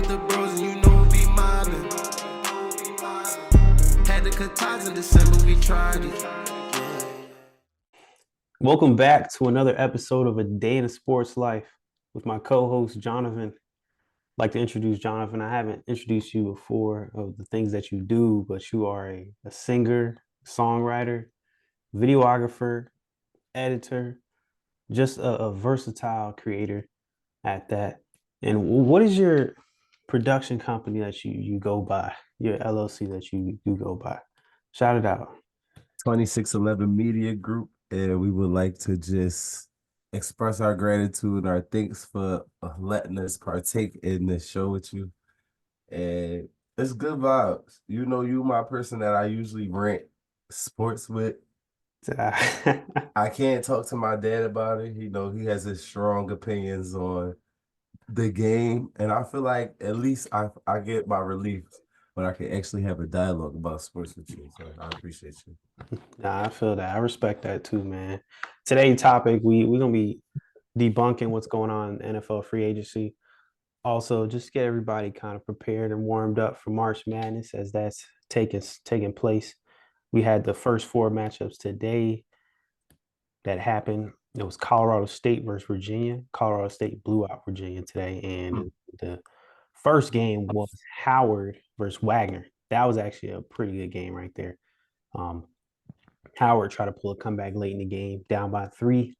with the bros and you know we be mobbing. Had the Kataz in December, we tried it. Welcome back to another episode of A Day in the Sports Life with my co-host Jonavin. I'd like to introduce Jonavin. I haven't introduced you before of the things that you do, but you are a singer, songwriter, videographer, editor, just a versatile creator at that. And what is your production company that you go by, your LLC that you go by? Shout it out. 2611 Media Group, and we would like to just express our gratitude and our thanks for letting us partake in this show with you. And it's good vibes. You know, you my person that I usually rant sports with. I can't talk to my dad about it. You know, he has his strong opinions on the game, and I feel like at least I get my relief when I can actually have a dialogue about sports with you. So I appreciate you. Nah, I feel that. I respect that too, man. Today's topic, we're gonna be debunking what's going on in NFL free agency. Also, just get everybody kind of prepared and warmed up for March Madness as that's taking place. We had the first four matchups today that happened. It was Colorado State versus Virginia. Colorado State blew out Virginia today, and the first game was Howard versus Wagner. That was actually a pretty good game right there. Howard tried to pull a comeback late in the game, down by 3,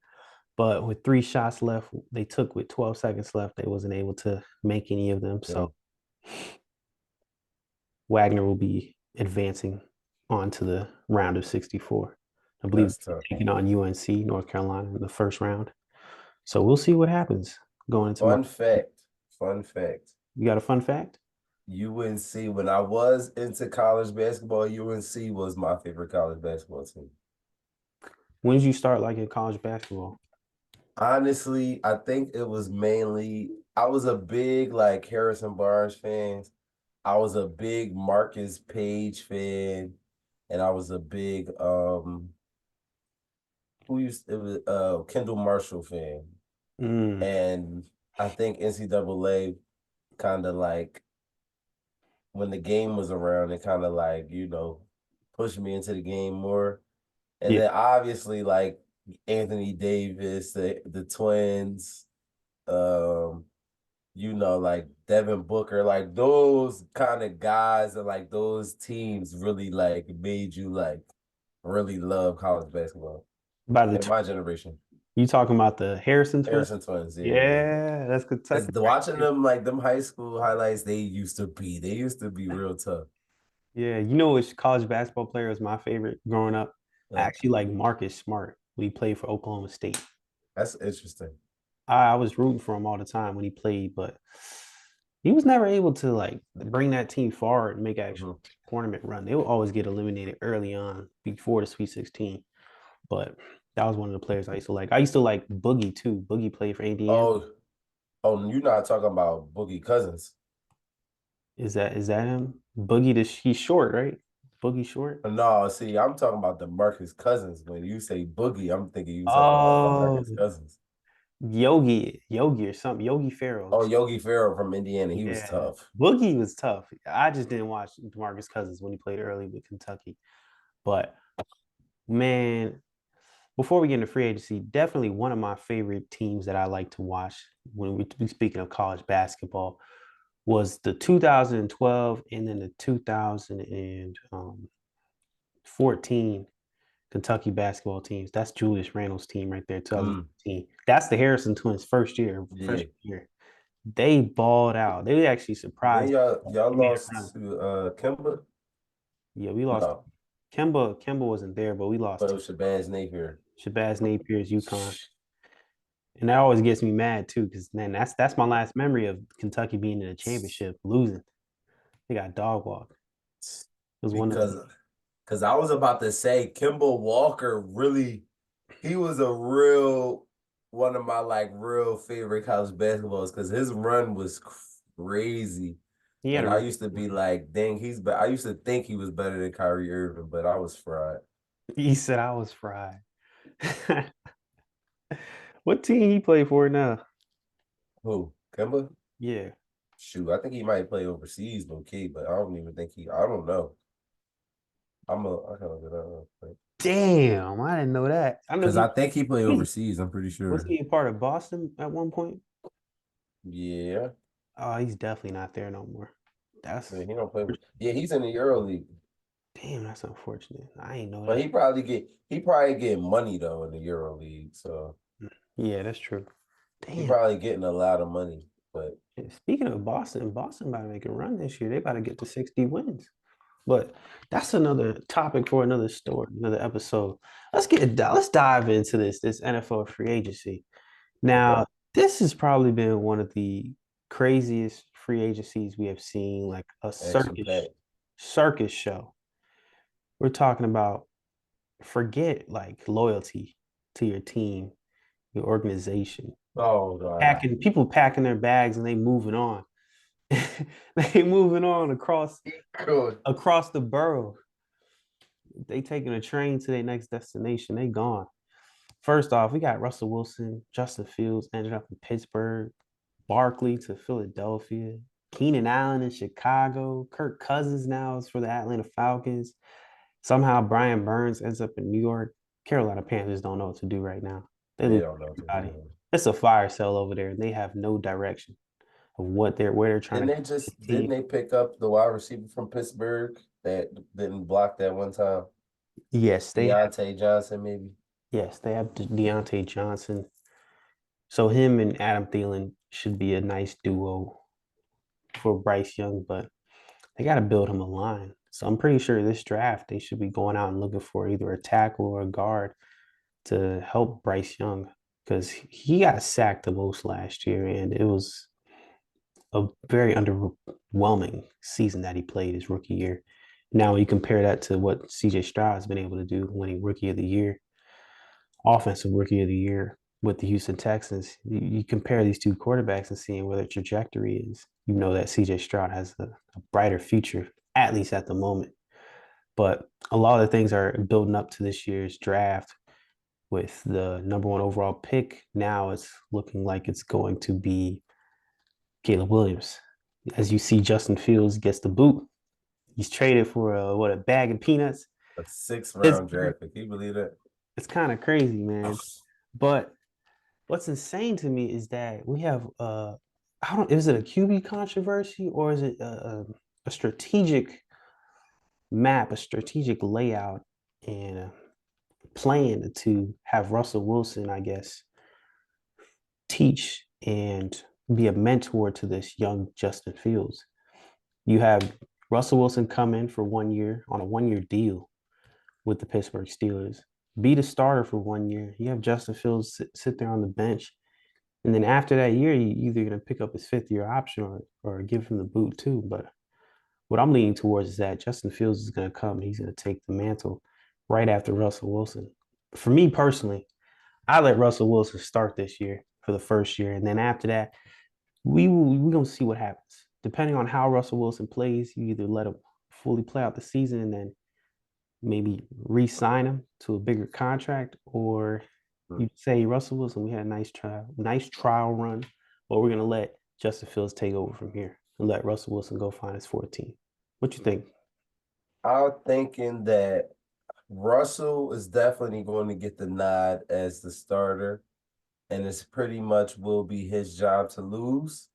but with 3 shots left, they took with 12 seconds left. They wasn't able to make any of them. So Wagner will be advancing on to the round of 64. I believe taking on UNC, North Carolina, in the first round. So we'll see what happens going into Fun fact. You got a fun fact? UNC, when I was into college basketball, UNC was my favorite college basketball team. When did you start liking college basketball? Honestly, I think it was mainly, I was a big like Harrison Barnes fan. I was a big Marcus Page fan, and I was a big Kendall Marshall fan. And I think NCAA kind of like, when the game was around, it kind of like, you know, pushed me into the game more. And then obviously like Anthony Davis, the twins, you know, like Devin Booker, like those kind of guys and like those teams really like made you like really love college basketball. By my generation. You talking about the Harrison twins? Harrison twins, yeah. Yeah, that's good. Watching them, like them high school highlights, they used to be real tough. Yeah, you know which college basketball player was my favorite growing up? I actually like Marcus Smart when he played for Oklahoma State. That's interesting. I was rooting for him all the time when he played, but he was never able to like bring that team forward and make an actual tournament run. They would always get eliminated early on before the Sweet 16. But that was one of the players I used to like. I used to like Boogie too. Boogie played for Indiana. Oh, you're not talking about Boogie Cousins. Is that him? Boogie, he's short, right? Boogie short? No, see, I'm talking about the Marcus Cousins. When you say Boogie, I'm thinking you talking about Marcus Cousins. Yogi or something. Yogi Ferrell. Oh, Yogi Ferrell from Indiana. He was tough. Boogie was tough. I just didn't watch DeMarcus Cousins when he played early with Kentucky. But man, before we get into free agency, definitely one of my favorite teams that I like to watch when we're speaking of college basketball was the 2012 and then the 2014 Kentucky basketball teams. That's Julius Randle's team right there, 2015. That's the Harrison twins' first year. They balled out. They actually surprised. Y'all lost to Kemba? Yeah, we lost. No. Kemba wasn't there, but we lost. But it was Shabazz Napier's UConn. And that always gets me mad too, because man, that's my last memory of Kentucky being in a championship, losing. They got dog walk. It was because I was about to say Kemba Walker he was one of my like real favorite college basketballs because his run was crazy. Yeah, and I used to be like, dang, I used to think he was better than Kyrie Irving, but I was fried. He said I was fried. What team he play for now? Who? Kemba? Yeah. Shoot, I think he might play overseas, okay, but I don't even think I don't know. I can look it up real quick. Damn, I didn't know that. I know Because I think he played overseas, I'm pretty was sure. he a part of Boston at one point? Yeah. Oh, he's definitely not there no more. That's Yeah, he don't play. Yeah, he's in the Euro League. damn, that's unfortunate. I ain't know But that. he probably get money though in the Euro League. So Yeah, that's true. he Damn. probably getting a lot of money. But And speaking of Boston, Boston about to make a run this year. They about to get to 60 wins. But that's another topic for another story, another episode. Let's dive into this NFL free agency. Now, this has probably been one of the craziest free agencies we have seen, like a action pack. circus show. We're talking about forget like loyalty to your team, your organization. Oh God. Packing their bags and they moving on. They moving on Good. across the borough. They taking a train to their next destination. They gone. First off, we got Russell Wilson, Justin Fields ended up in Pittsburgh, Barkley to Philadelphia, Keenan Allen in Chicago, Kirk Cousins now is for the Atlanta Falcons. Somehow Brian Burns ends up in New York. Carolina Panthers don't know what to do right now. They They lose don't know what to everybody. do. It's a fire sale over there, and they have no direction of where they're trying to Didn't team. they pick up the wide receiver from Pittsburgh that didn't block that one time? Yes, Deontay Johnson, maybe. they have Deontay Johnson. So him and Adam Thielen should be a nice duo for Bryce Young, but they got to build him a line. So I'm pretty sure this draft they should be going out and looking for either a tackle or a guard to help Bryce Young because he got sacked the most last year, and it was a very underwhelming season that he played his rookie year. Now you compare that to what CJ Stroud has been able to do, winning Rookie of the Year, Offensive Rookie of the Year with the Houston Texans. You compare these two quarterbacks and seeing where their trajectory is. You know that CJ Stroud has a brighter future, at least at the moment. But a lot of the things are building up to this year's draft with the number one overall pick. Now it's looking like it's going to be Caleb Williams. As you see, Justin Fields gets the boot. He's traded for a bag of peanuts. A 6th-round Pittsburgh. draft pick. Can you believe that? It's kind of crazy, man. But what's insane to me is that we have I don't is it a QB controversy or is it a strategic map, a strategic layout and a plan to have Russell Wilson, I guess, teach and be a mentor to this young Justin Fields. You have Russell Wilson come in for 1 year on a 1 year deal with the Pittsburgh Steelers, be the starter for 1 year. You have Justin Fields sit there on the bench. And then after that year, you either going to pick up his 5th year option or give him the boot too. But what I'm leaning towards is that Justin Fields is going to come and he's going to take the mantle right after Russell Wilson. For me personally, I let Russell Wilson start this year for the first year. And then after that, we're going to see what happens. Depending on how Russell Wilson plays, you either let him fully play out the season and then maybe re-sign him to a bigger contract, or you say Russell Wilson, we had a nice trial run, but we're gonna let Justin Fields take over from here and let Russell Wilson go find his 14. What you think? I'm thinking that Russell is definitely going to get the nod as the starter, and it's pretty much will be his job to lose.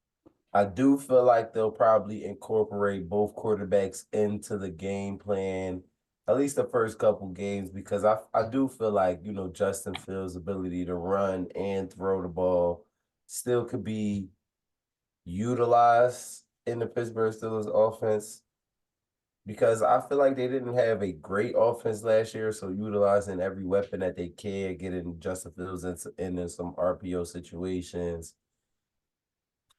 I do feel like they'll probably incorporate both quarterbacks into the game plan, at least the first couple games, because I do feel like, Justin Fields' ability to run and throw the ball still could be utilized in the Pittsburgh Steelers offense, because I feel like they didn't have a great offense last year, so utilizing every weapon that they can, getting Justin Fields into some RPO situations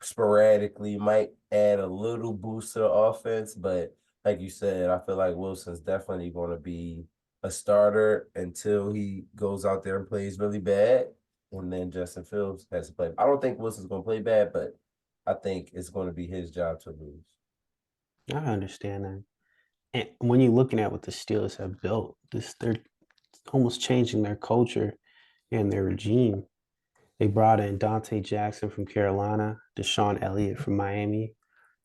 sporadically might add a little boost to the offense, but like you said, I feel like Wilson's definitely going to be a starter until he goes out there and plays really bad, and then Justin Fields has to play. I don't think Wilson's going to play bad, but I think it's going to be his job to lose. I understand that. And when you're looking at what the Steelers have built, they're almost changing their culture and their regime. They brought in Dante Jackson from Carolina, Deshaun Elliott from Miami,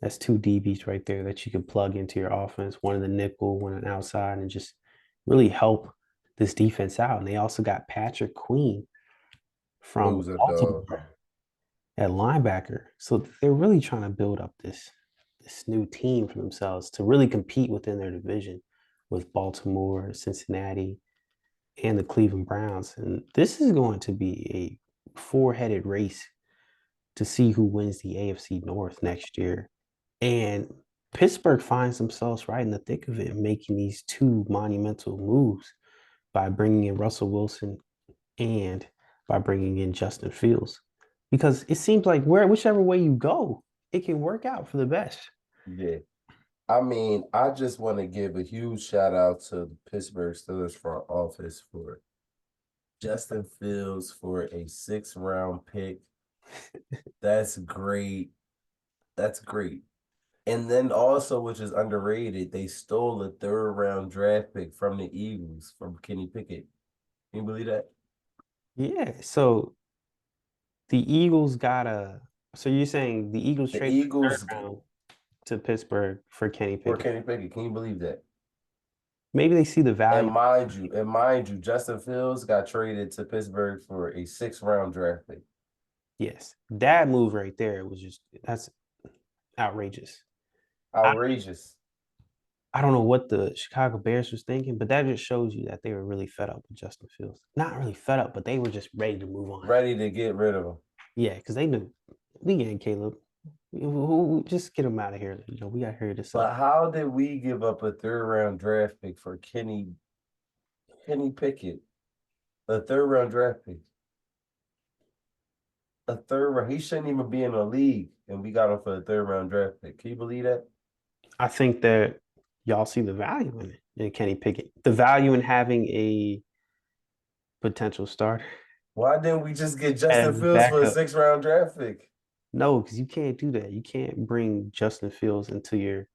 That's two DBs right there that you could plug into your offense, one in the nickel, one on the outside, and just really help this defense out. And they also got Patrick Queen from Who's a dog? Baltimore at linebacker. So they're really trying to build up this new team for themselves to really compete within their division with Baltimore, Cincinnati, and the Cleveland Browns. And this is going to be a four-headed race to see who wins the AFC North next year. And Pittsburgh finds themselves right in the thick of it, making these two monumental moves by bringing in Russell Wilson and by bringing in Justin Fields. Because it seems like whichever way you go, it can work out for the best. Yeah. I mean, I just want to give a huge shout out to the Pittsburgh Steelers front office for Justin Fields for a 6th-round pick. That's great. That's great. And then also, which is underrated, they stole a 3rd-round draft pick from the Eagles from Kenny Pickett. Can you believe that? Yeah. So the Eagles so you're saying the Eagles The traded the Eagles third round to Pittsburgh for Kenny for Pickett. Kenny Pickett. Can you believe that? Maybe they see the value. And mind you, Justin Fields got traded to Pittsburgh for a 6th-round draft pick. Yes. That move right there was that's outrageous. Outrageous. I don't know what the Chicago Bears was thinking, but that just shows you that they were really fed up with Justin Fields. Not really fed up, but they were just ready to move on. Ready to get rid of him. Yeah, because they knew we getting Caleb. Just get him out of here. We got to hear this. But how did we give up a 3rd-round draft pick for Kenny Pickett? A 3rd-round draft pick. A 3rd round. He shouldn't even be in the league, and we got him for a 3rd-round draft pick. Can you believe that? I think that y'all see the value in it, in Kenny Pickett. The value in having a potential starter. Why didn't we just get Justin Fields for a 6th-round draft pick? No, because you can't do that. You can't bring Justin Fields into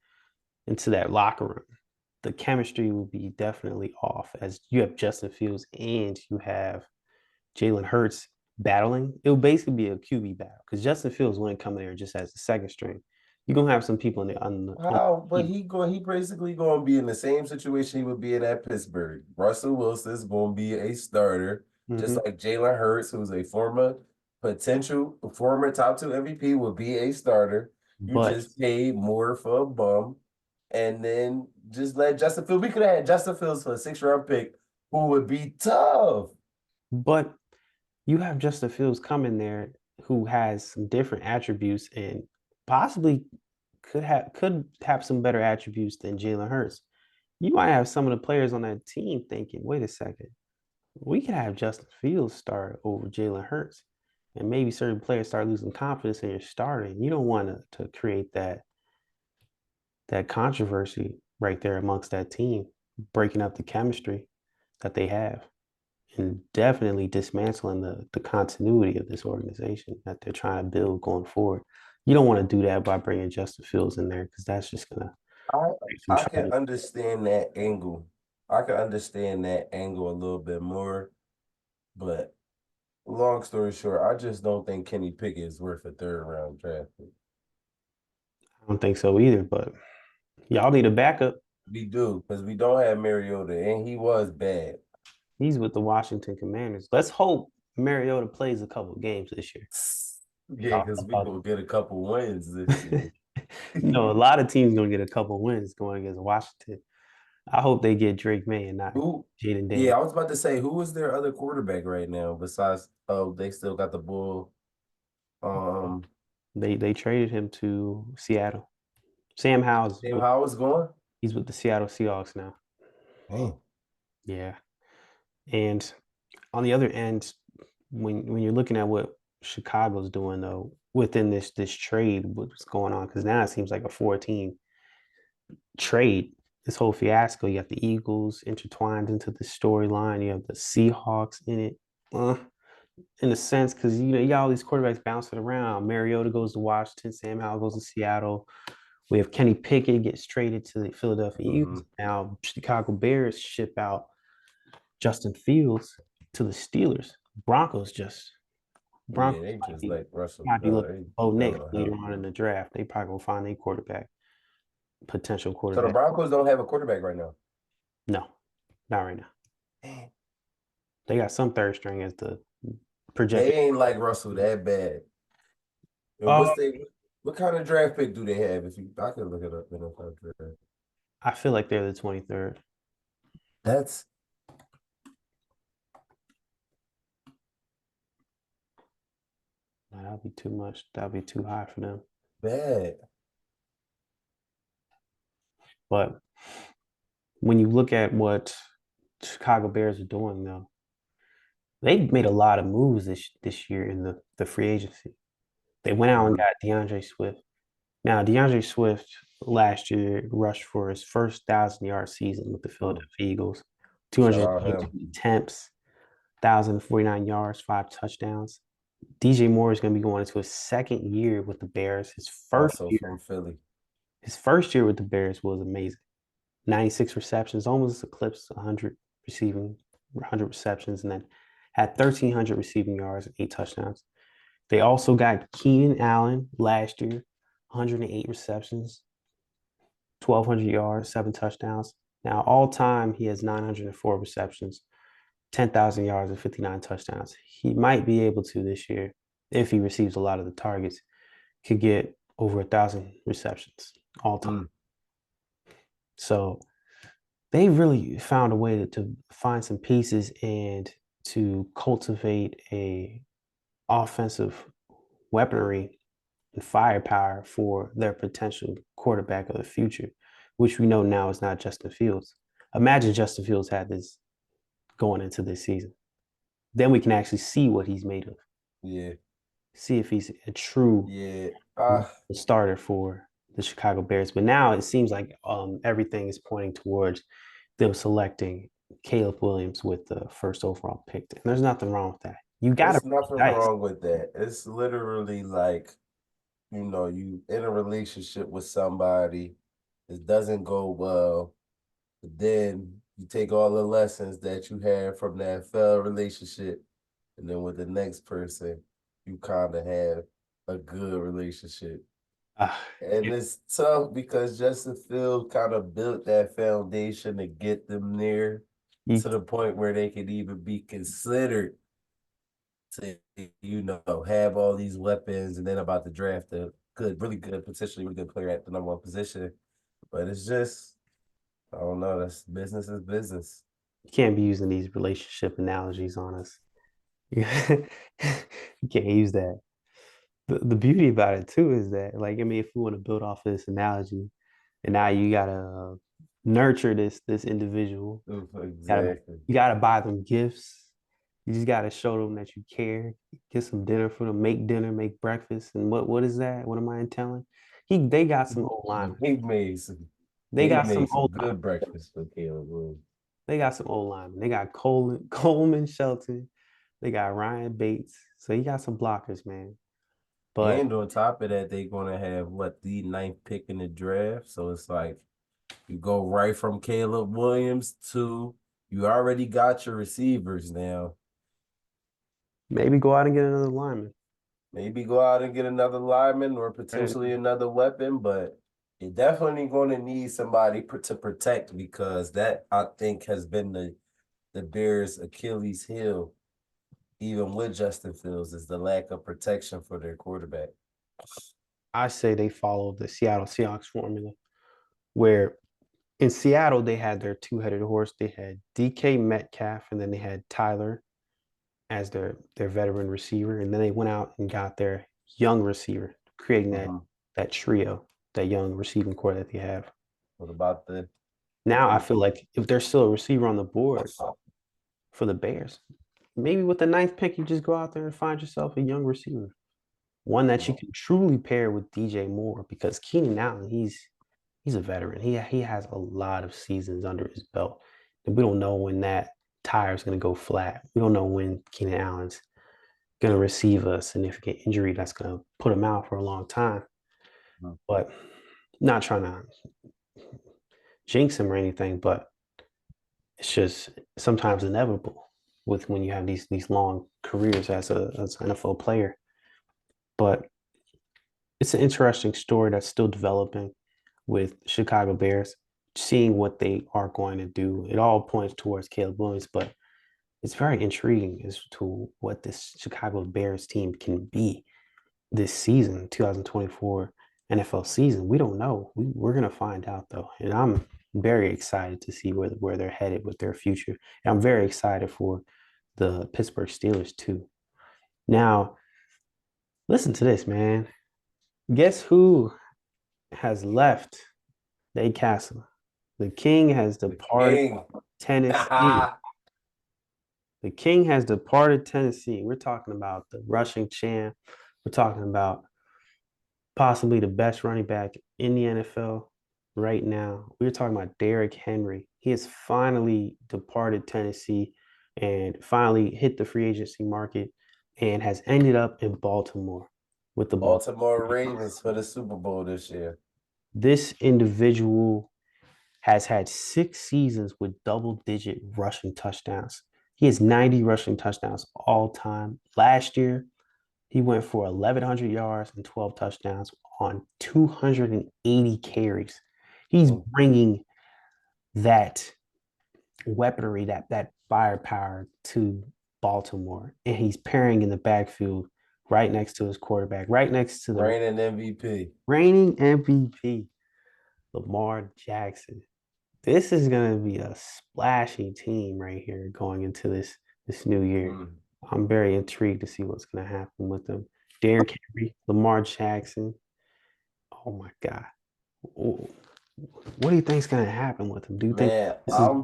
that locker room. The chemistry will be definitely off as you have Justin Fields and you have Jalen Hurts battling. It'll basically be a QB battle because Justin Fields wouldn't come in there just as the second string. You're gonna have some people in there But he basically gonna be in the same situation he would be in at Pittsburgh. Russell Wilson's gonna be a starter, just like Jalen Hurts, who's a former top 2 MVP, will be a starter. You just paid more for a bum, and then just let Justin Fields. We could have had Justin Fields for a 6th-round pick, who would be tough. But you have Justin Fields come in there who has some different attributes and possibly could have some better attributes than Jalen Hurts. You might have some of the players on that team thinking, wait a second, we can have Justin Fields start over Jalen Hurts. And maybe certain players start losing confidence in your starting. You don't want to create that controversy right there amongst that team, breaking up the chemistry that they have and definitely dismantling the continuity of this organization that they're trying to build going forward. You don't want to do that by bringing Justin Fields in there because that's just going to. I can understand that angle. I can understand that angle a little bit more, but long story short, I just don't think Kenny Pickett is worth a 3rd-round draft pick. I don't think so either, but y'all need a backup. We do, because we don't have Mariota, and he was bad. He's with the Washington Commanders. Let's hope Mariota plays a couple of games this year. Yeah, because we will get a couple wins this year. A lot of teams going to get a couple wins going against Washington. I hope they get Drake May and not Jaden Daniels. Yeah, I was about to say, who is their other quarterback right now besides? Oh, they still got the bull. They traded him to Seattle. Sam Howell's going? He's with the Seattle Seahawks now. Man. Yeah. And on the other end, when you're looking at what Chicago's doing though, within this trade, what's going on, because now it seems like a 4-team trade. This whole fiasco, you got the Eagles intertwined into the storyline. You have the Seahawks in it, in a sense, because you got all these quarterbacks bouncing around. Mariota goes to Washington, Sam Howell goes to Seattle. We have Kenny Pickett gets traded to the Philadelphia Eagles. Now Chicago Bears ship out Justin Fields to the Steelers. Broncos just Broncos they just like Russell. might be looking They for Bo Nix hella later him. on in the draft. They probably gonna find a quarterback, potential So the quarterback. Broncos don't have a quarterback right now. No, not right now. Man, They got some third string as the they projected. ain't like Russell that bad. And Oh, what kind of draft pick do they have? I can look it up in a draft. I feel like they're the 23rd. That's Nah, that'd be too much. That'd be too high for them. bad. But when you look at what Chicago Bears are doing, though, they made a lot of moves this year in the free agency. They went out and got DeAndre Swift. Now, DeAndre Swift last year rushed for his first 1,000-yard season with the Philadelphia Eagles, Shout out 222 him. attempts, 1,049 yards, 5 touchdowns. DJ Moore is going to be going into his second year with the Bears. Also from Philly. His first year with the Bears was amazing. 96 receptions, almost eclipsed 100 receptions, and then had 1,300 receiving yards and 8 touchdowns. They also got Keenan Allen last year, 108 receptions, 1,200 yards, 7 touchdowns. Now, all time, he has 904 receptions, 10,000 yards, and 59 touchdowns. He might be able to this year, if he receives a lot of the targets, could get over 1,000 receptions all time. So they really found a way to find some pieces and to cultivate a offensive weaponry and firepower for their potential quarterback of the future, which we know now is not Justin Fields. Imagine Justin Fields had this going into this season. Then we can actually see what he's made of. Yeah. See if he's a true starter for the Chicago Bears. But now it seems like everything is pointing towards them selecting Caleb Williams with the first overall pick. And there's nothing wrong with that. You got to. There's nothing wrong with that. It's literally like, you in a relationship with somebody, it doesn't go well, but then you take all the lessons that you had from that failed relationship, and then with the next person, you kind of have a good relationship. And it's tough because Justin Fields kind of built that foundation to get them there to the point where they could even be considered to, have all these weapons, and then about to draft a really good, potentially really good player at the number 1 position. But it's just, I don't know, that's business is business. You can't be using these relationship analogies on us. You can't use that. The beauty about it too is that, like, I mean, if we want to build off of this analogy, and now you gotta nurture this individual. Exactly. You gotta buy them gifts. You just gotta show them that you care. Get some dinner for them. Make dinner. Make breakfast. And what is that? What am I telling? They got some old linemen. He made some good breakfast for Caleb Williams. They got some old linemen. They got Coleman Shelton. They got Ryan Bates. So you got some blockers, man. But and on top of that, they're gonna have the 9th pick in the draft. So it's like you go right from Caleb Williams to you already got your receivers now. maybe go out and get another lineman. Maybe go out and get another lineman or potentially another weapon, but you're definitely going to need somebody to protect, because that, I think, has been the Bears' Achilles heel, even with Justin Fields, is the lack of protection for their quarterback. I say they follow the Seattle Seahawks formula, where in Seattle they had their two-headed horse. They had DK Metcalf, and then they had Tyler as their veteran receiver, and then they went out and got their young receiver, creating that trio, that young receiving core that they have. What about now? I feel like if there's still a receiver on the board for the Bears, maybe with the 9th pick, you just go out there and find yourself a young receiver, one that you can truly pair with DJ Moore, because Keenan Allen, he's a veteran. He has a lot of seasons under his belt, and we don't know when that tire is going to go flat. We don't know when Keenan Allen's going to receive a significant injury that's going to put him out for a long time. But not trying to jinx him or anything, but it's just sometimes inevitable with when you have these long careers as an NFL player. But it's an interesting story that's still developing with Chicago Bears, seeing what they are going to do. It all points towards Caleb Williams, but it's very intriguing as to what this Chicago Bears team can be this season, 2024 NFL season. We don't know. We're going to find out, though. And I'm very excited to see where they're headed with their future. And I'm very excited for the Pittsburgh Steelers, too. Now, listen to this, man. Guess who has left the castle? The king has departed King. Tennessee. The king has departed Tennessee. We're talking about the rushing champ. We're talking about possibly the best running back in the NFL right now. We're talking about Derrick Henry. He has finally departed Tennessee and finally hit the free agency market and has ended up in Baltimore with the Baltimore Ravens for the Super Bowl this year. This individual has had 6 seasons with double-digit rushing touchdowns. He has 90 rushing touchdowns all time. Last year, he went for 1,100 yards and 12 touchdowns on 280 carries. He's bringing that weaponry, that firepower to Baltimore, and he's pairing in the backfield right next to his quarterback, right next to the reigning MVP, Lamar Jackson. This is going to be a splashy team right here going into this new year. I'm very intrigued to see what's going to happen with them. Derrick Henry, Lamar Jackson. Oh my God. What do you think is going to happen with them? Do you think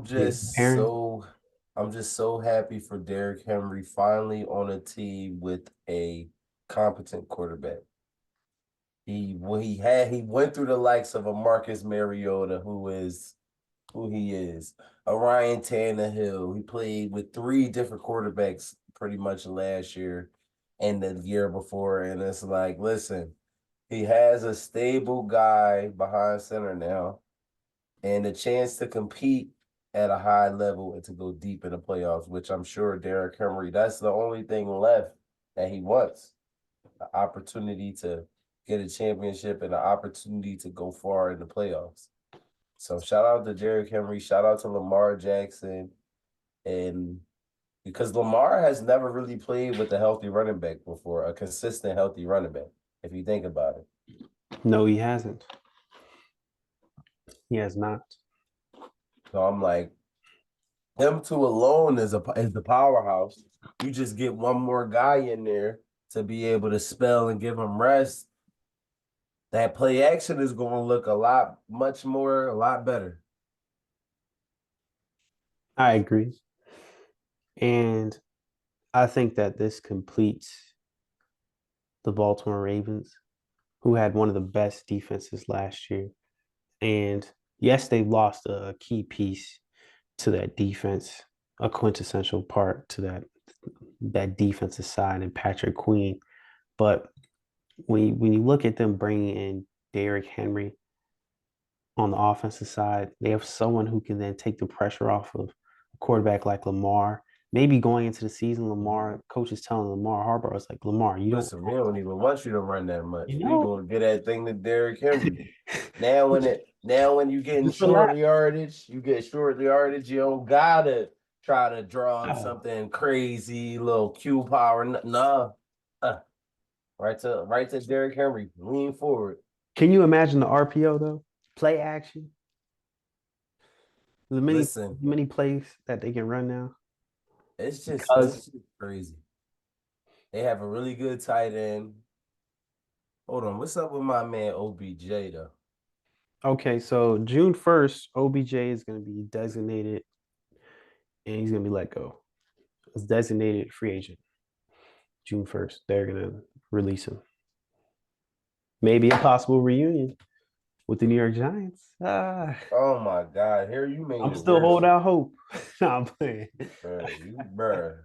this is I'm just so happy for Derrick Henry finally on a team with a competent quarterback. He went through the likes of a Marcus Mariota, who he is, a Ryan Tannehill. He played with 3 different quarterbacks pretty much last year and the year before. And it's like, listen, he has a stable guy behind center now and a chance to compete at a high level and to go deep in the playoffs, which I'm sure Derrick Henry, that's the only thing left that he wants, the opportunity to get a championship and the opportunity to go far in the playoffs. So shout out to Derrick Henry, shout out to Lamar Jackson, and because Lamar has never really played with a healthy running back before, a consistent healthy running back, if you think about it. No, he hasn't. He has not. So I'm like, them two alone is the powerhouse. You just get one more guy in there to be able to spell and give him rest. That play action is going to look a lot better. I agree. And I think that this completes the Baltimore Ravens, who had one of the best defenses last year. And yes, they lost a key piece to that defense, a quintessential part to that defensive side and Patrick Queen. But when you look at them bringing in Derrick Henry on the offensive side, they have someone who can then take the pressure off of a quarterback like Lamar. Maybe going into the season, coach is telling Lamar Harbaugh, it's like, Lamar, we don't even want you to run that much. You We know? gonna get that thing to Derrick Henry. Now when you getting short yardage, you don't gotta try to draw up something crazy, little Q power. Nah. Right to Derrick Henry. Lean forward. Can you imagine the RPO though? Play action. Many plays that they can run now. It's just crazy. They have a really good tight end. Hold on, what's up with my man OBJ though? Okay, so June 1st, OBJ is going to be designated and he's going to be let go. It's designated free agent. June 1st, they're going to release him. Maybe a possible reunion with the New York Giants. Oh my God! Here you made. I'm still holding out hope. No, I'm playing. Bruh.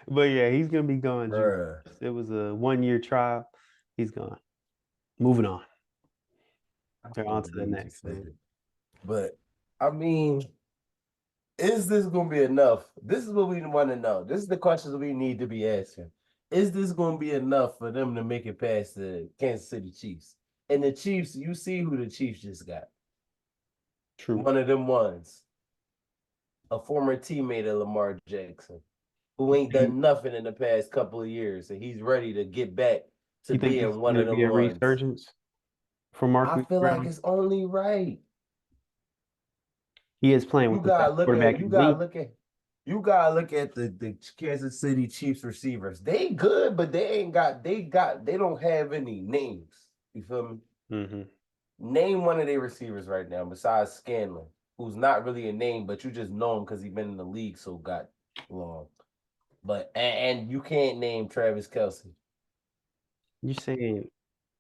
But yeah, he's gonna be gone. It was a 1-year trial. He's gone. Moving on. They're on to the next thing. But I mean, Is this going to be enough? This is what we want to know. This is the questions we need to be asking. Is this going to be enough for them to make it past the Kansas City Chiefs? And the Chiefs, you see who the Chiefs just got. True. One of them ones. A former teammate of Lamar Jackson, who ain't done nothing in the past couple of years, and he's ready to get back to You think this being is one going of to them be a ones. resurgence for I Marcus feel Brown? like it's only right. He is playing with the best quarterback in the league. You gotta look at the Kansas City Chiefs receivers. They good, but they don't have any names. You feel me? Mm-hmm. Name one of their receivers right now besides Scanlon, who's not really a name, but you just know him because he's been in the league so got long. But and you can't name Travis Kelce. You're saying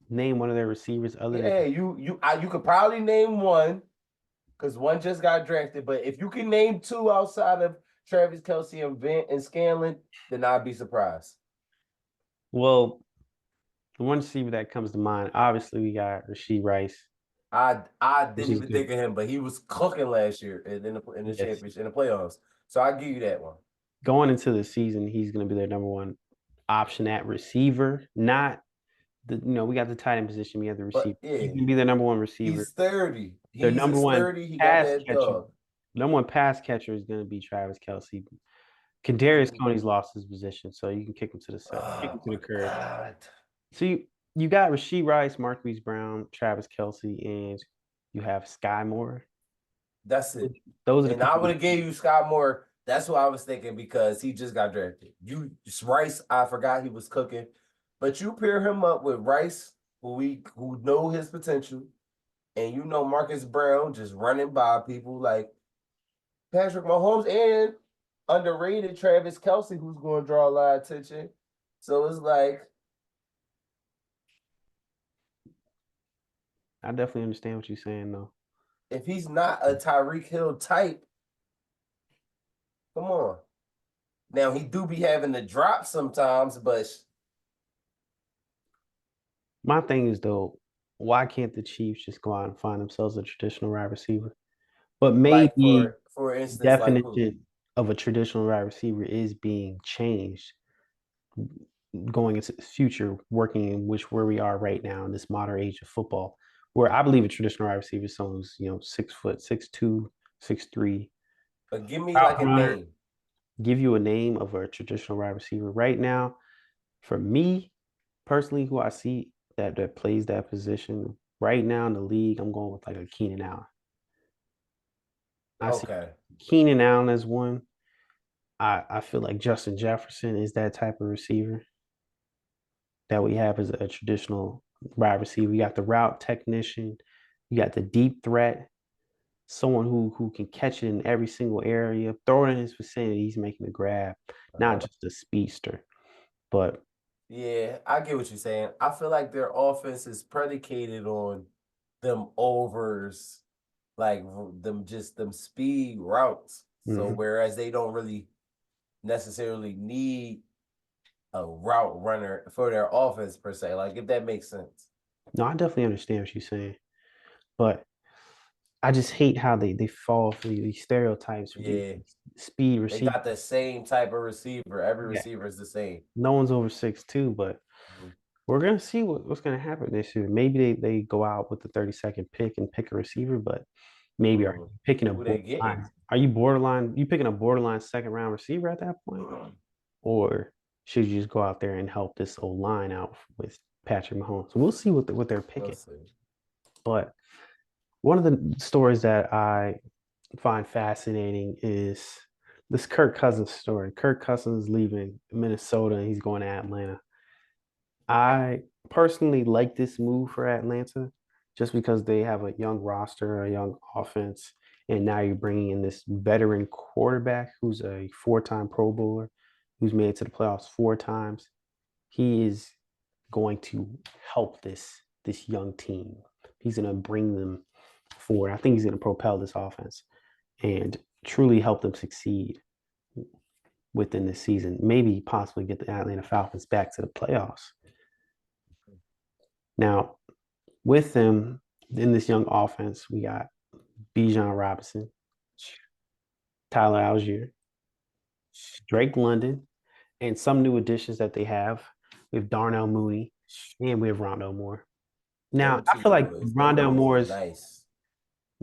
name one of their receivers other than you could probably name one because one just got drafted. But if you can name two outside of Travis Kelce and Scanlon, then I'd be surprised. well, the one receiver that comes to mind, obviously, we got Rashee Rice. I didn't even think of him, but he was cooking last year in the championship, in the playoffs. So I give you that one. Going into the season, he's going to be their number one option at receiver. Not we got the tight end position, we have the receiver. But, yeah, he's going to be their number one receiver. He's 30. Their number one 30. He got pass that catcher. dog. Number one pass catcher is going to be Travis Kelce. Kadarius Toney's lost his position, so you can kick him to the side, kick him to the curb. God. So you got Rashee Rice, Marquise Brown, Travis Kelce, and you have Sky Moore. That's it. Those are and I would have gave you Sky Moore. That's what I was thinking because he just got drafted. Rice, I forgot he was cooking. But you pair him up with Rice, who know his potential, and you know Marcus Brown just running by people like Patrick Mahomes and underrated Travis Kelce, who's going to draw a lot of attention. So it's like, I definitely understand what you're saying, though. If he's not a Tyreek Hill type, come on. Now, he do be having to drop sometimes, but my thing is, though, why can't the Chiefs just go out and find themselves a traditional wide receiver? But maybe like for instance, definition of a traditional wide receiver is being changed going into the future, working in where we are right now in this modern age of football, where I believe a traditional wide receiver is someone who's 6 foot, 6'2", 6'3". But give me like a name. Give you a name of a traditional wide receiver right now. For me personally, who I see that plays that position right now in the league, I'm going with like a Keenan Allen. I see Keenan Allen as one. I feel like Justin Jefferson is that type of receiver that we have as a traditional wide receiver. You got the route technician, you got the deep threat, someone who can catch it in every single area, throw it in his vicinity, he's making the grab, not just a speedster. But yeah, I get what you're saying. I feel like their offense is predicated on them overs, like them speed routes. So whereas they don't really necessarily need a route runner for their offense per se, like if that makes sense. No, I definitely understand what you're saying, but I just hate how they fall for these stereotypes. Yeah, speed receiver. They got the same type of receiver. Every receiver is the same. No one's over 6'2", but we're gonna see what's gonna happen this year. Maybe they go out with the 32nd pick and pick a receiver, but maybe are you picking a borderline? Are you borderline? You picking a borderline second round receiver at that point, or should you just go out there and help this old line out with Patrick Mahomes? So we'll see what they're picking. But one of the stories that I find fascinating is this Kirk Cousins story. Kirk Cousins leaving Minnesota and he's going to Atlanta. I personally like this move for Atlanta just because they have a young roster, a young offense, and now you're bringing in this veteran quarterback who's a 4-time Pro Bowler, who's made it to the playoffs 4 times. He is going to help this young team. He's going to bring them forward. I think he's going to propel this offense and truly help them succeed within this season. Maybe possibly get the Atlanta Falcons back to the playoffs. Now, with them in this young offense, we got Bijan Robinson. Tyler Algier, Drake London, and some new additions that they have. We have Darnell Mooney and we have Rondell Moore. Now, Them I two feel like boys, them boys are nice.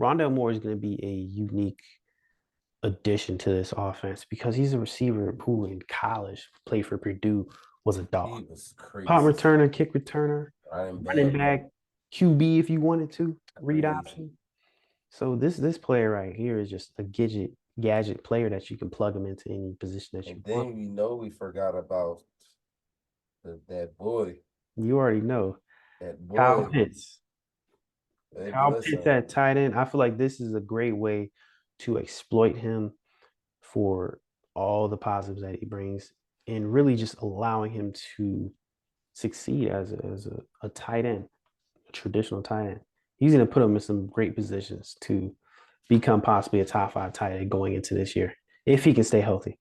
Rondell Moore is going to be a unique addition to this offense because he's a receiver who in college played for Purdue, was a dog. He was Punt crazy. returner, kick returner, running back, QB if you wanted to, read Crazy. option. So this player right here is just a gadget player that you can plug him into any position that you And want. then we forgot about that boy. You already know. That boy. Kyle Pitts. Hey, Kyle listen, Pitts at tight end. I feel like this is a great way to exploit him for all the positives that he brings and really just allowing him to succeed as a tight end, a traditional tight end. He's going to put him in some great positions to become possibly a top 5 tight end going into this year if he can stay healthy.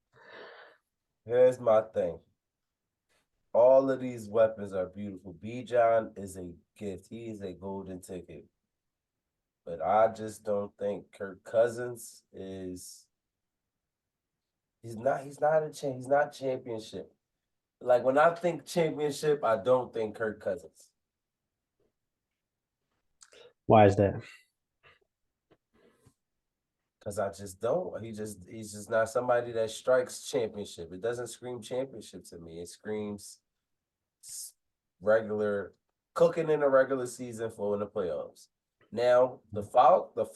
Here's my thing. All of these weapons are beautiful. Bijan is a gift. He is a golden ticket. But I just don't think Kirk Cousins is. He's not championship. Like when I think championship, I don't think Kirk Cousins. Why is that? Because I just don't. He's just not somebody that strikes championship. It doesn't scream championship to me. It screams regular cooking in the regular season, for in the playoffs. Now the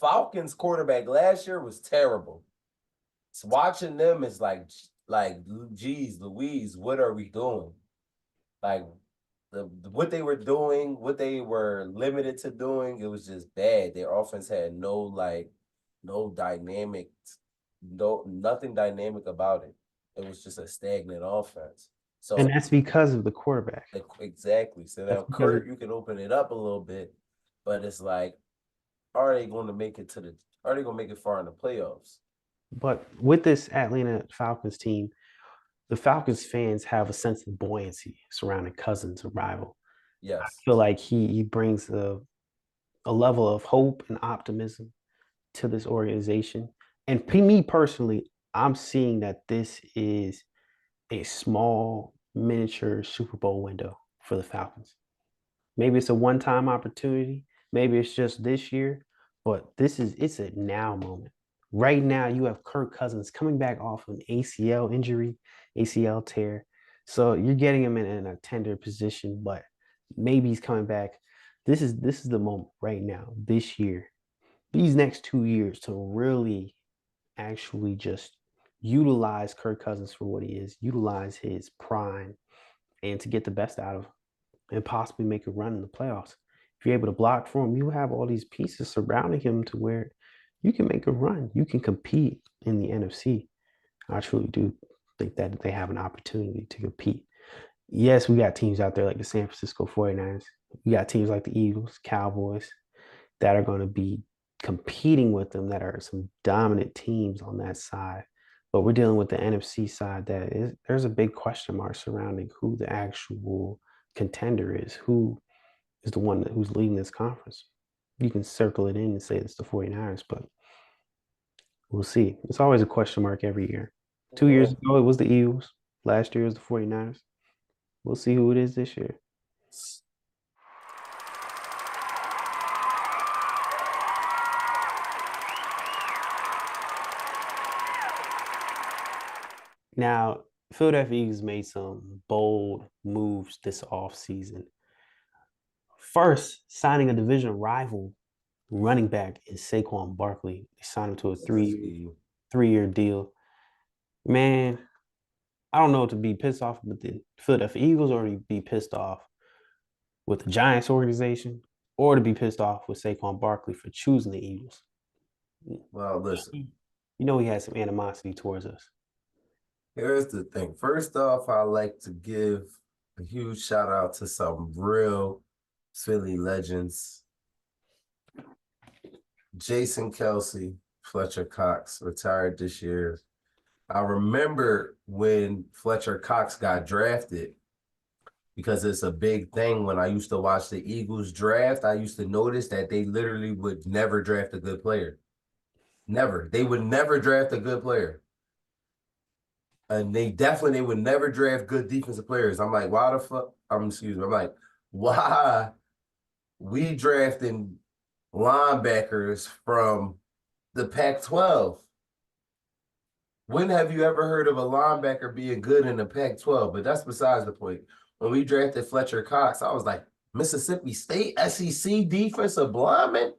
Falcons quarterback last year was terrible. So watching them is like, geez, Louise, what are we doing? Like what they were doing, what they were limited to doing, it was just bad. Their offense had no dynamic, nothing dynamic about it. It was just a stagnant offense. So and that's because of the quarterback. Exactly. So now Kirk, you can open it up a little bit, but it's like, are they going to make it far in the playoffs? But with this Atlanta Falcons team, the Falcons fans have a sense of buoyancy surrounding Cousins' arrival. Yes. I feel like he brings a level of hope and optimism to this organization. And me personally, I'm seeing that this is a small miniature Super Bowl window for the Falcons. Maybe it's a one-time opportunity. Maybe it's just this year, but it's a now moment. Right now, you have Kirk Cousins coming back off an ACL injury, ACL tear. So you're getting him in a tender position, but maybe he's coming back. This is the moment right now, this year, these next 2 years to really actually just utilize Kirk Cousins for what he is, utilize his prime, and to get the best out of him and possibly make a run in the playoffs. If you're able to block for him, you have all these pieces surrounding him to where you can make a run. You can compete in the NFC. I truly do think that they have an opportunity to compete. Yes, we got teams out there like the San Francisco 49ers. We got teams like the Eagles, Cowboys that are going to be competing with them, that are some dominant teams on that side. But we're dealing with the NFC side there's a big question mark surrounding who the actual contender is, who is the one who's leading this conference. You can circle it in and say it's the 49ers, but we'll see. It's always a question mark every year. 2 years ago, it was the Eagles. Last year, it was the 49ers. We'll see who it is this year. Now, Philadelphia Eagles made some bold moves this offseason. First, signing a division rival running back in Saquon Barkley. They signed him to a three-year deal. Man, I don't know what to be pissed off with the Philadelphia Eagles or to be pissed off with the Giants organization or to be pissed off with Saquon Barkley for choosing the Eagles. Well, listen. You know he has some animosity towards us. Here's the thing. First off, I like to give a huge shout out to some real Philly legends. Jason Kelsey, Fletcher Cox retired this year. I remember when Fletcher Cox got drafted, because it's a big thing. When I used to watch the Eagles draft, I used to notice that they literally would never draft a good player. Never. They would never draft a good player. And they would never draft good defensive players. I'm like, why the fuck? Excuse me. I'm like, why we drafting linebackers from the Pac-12? When have you ever heard of a linebacker being good in the Pac-12? But that's besides the point. When we drafted Fletcher Cox, I was like, Mississippi State SEC defensive lineman?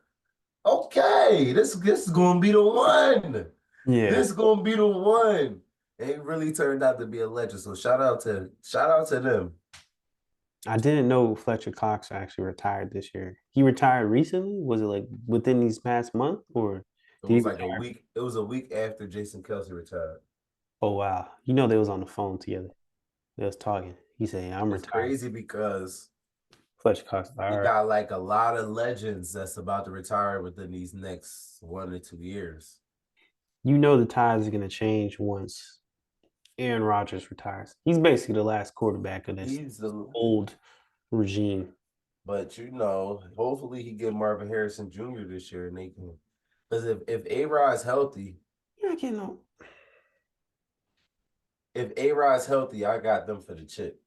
Okay, this is gonna be the one. Yeah. This is gonna be the one. And it really turned out to be a legend. So shout out to them. I didn't know Fletcher Cox actually retired this year. He retired recently? Was it like within these past month or It did was he like a retire? week. It was a week after Jason Kelsey retired. Oh wow. You know they was on the phone together. They was talking. He said, I'm It's retired. crazy because Fletcher Cox. All we right. got like a lot of legends that's about to retire within these next 1 to 2 years. You know the tides are gonna change once Aaron Rodgers retires. He's basically the last quarterback of this He's the old regime. But hopefully he get Marvin Harrison Jr. this year, and they can. Because if A-Rod's healthy, You're not getting no. if A-Rod's healthy, I got them for the chip.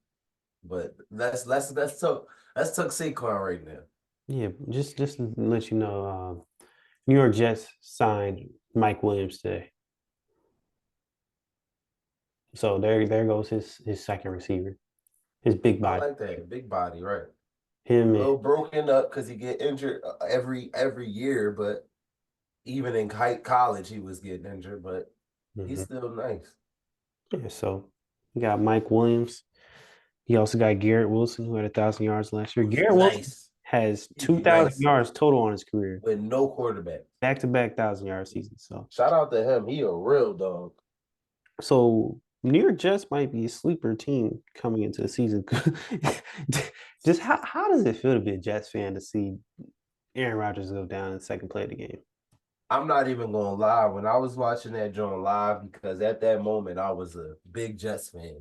But let's talk Saquon right now. Yeah, just to let you know, New York Jets signed Mike Williams today. So there goes his second receiver, his big I body. like that big body, right? Him A and little broken up because he get injured every year, but even in college he was getting injured, but he's still nice. yeah, so you got Mike Williams. He also got Garrett Wilson, who had 1,000 yards last year. Who's Garrett Wilson nice. has He's 2,000 nice. yards total on his career, With no quarterback. back-to-back 1,000-yard seasons. So Shout out to him. He a real dog. So New York Jets might be a sleeper team coming into the season. Just how does it feel to be a Jets fan to see Aaron Rodgers go down in the second play of the game? I'm not even gonna lie. When I was watching that joint live, because at that moment I was a big Jets fan,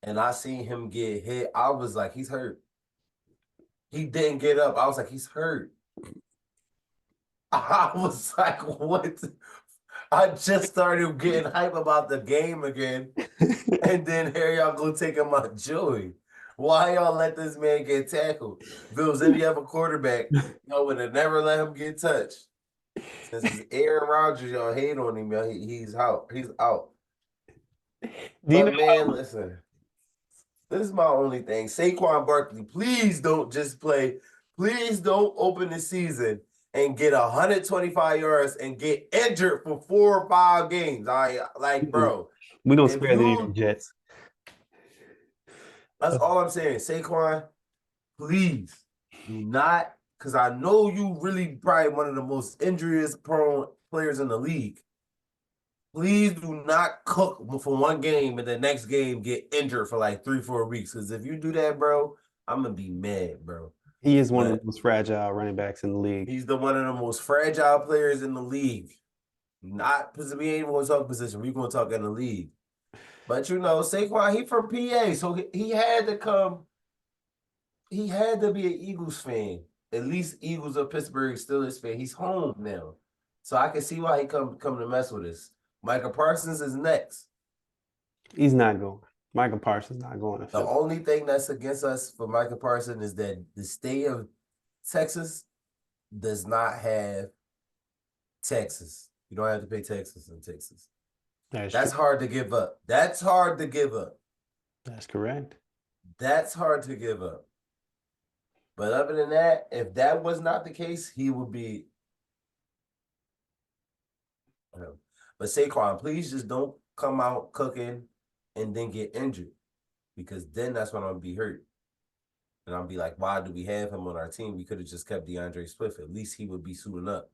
and I seen him get hit, I was like, he's hurt. He didn't get up. I was like, he's hurt. I was like, what? I just started getting hype about the game again, and then here y'all go taking my joy. Why y'all let this man get tackled? If it was any other quarterback, y'all would have never let him get touched. Since it's Aaron Rodgers, y'all hate on him, y'all. He's out. He's out. But man, listen. This is my only thing. Saquon Barkley, please don't just play. Please don't open the season and get 125 yards and get injured for 4 or 5 games. Bro. We don't spare the New York Jets. That's all I'm saying. Saquon, please do not, because I know you really probably one of the most injuries-prone players in the league. Please do not cook for one game and the next game get injured for like 3-4 weeks. Because if you do that, bro, I'm gonna be mad, bro. He is one of the most fragile running backs in the league. He's one of the most fragile players in the league. Not because we ain't even gonna talk position. We're gonna talk in the league. But Saquon, he from PA, so he had to come. He had to be an Eagles fan. At least Eagles of Pittsburgh Steelers fan. He's home now. So I can see why he come to mess with us. Micah Parsons is next. He's not going. Micah Parsons not going to The only thing that's against us for Micah Parsons is that the state of Texas does not have Texas. You don't have to pay taxes in Texas. That's hard to give up. That's hard to give up. That's correct. That's hard to give up. But other than that, if that was not the case, he would be. But Saquon, please just don't come out cooking and then get injured, because then that's when I'll be hurt. And I'll be like, why do we have him on our team? We could have just kept DeAndre Swift. At least he would be suiting up.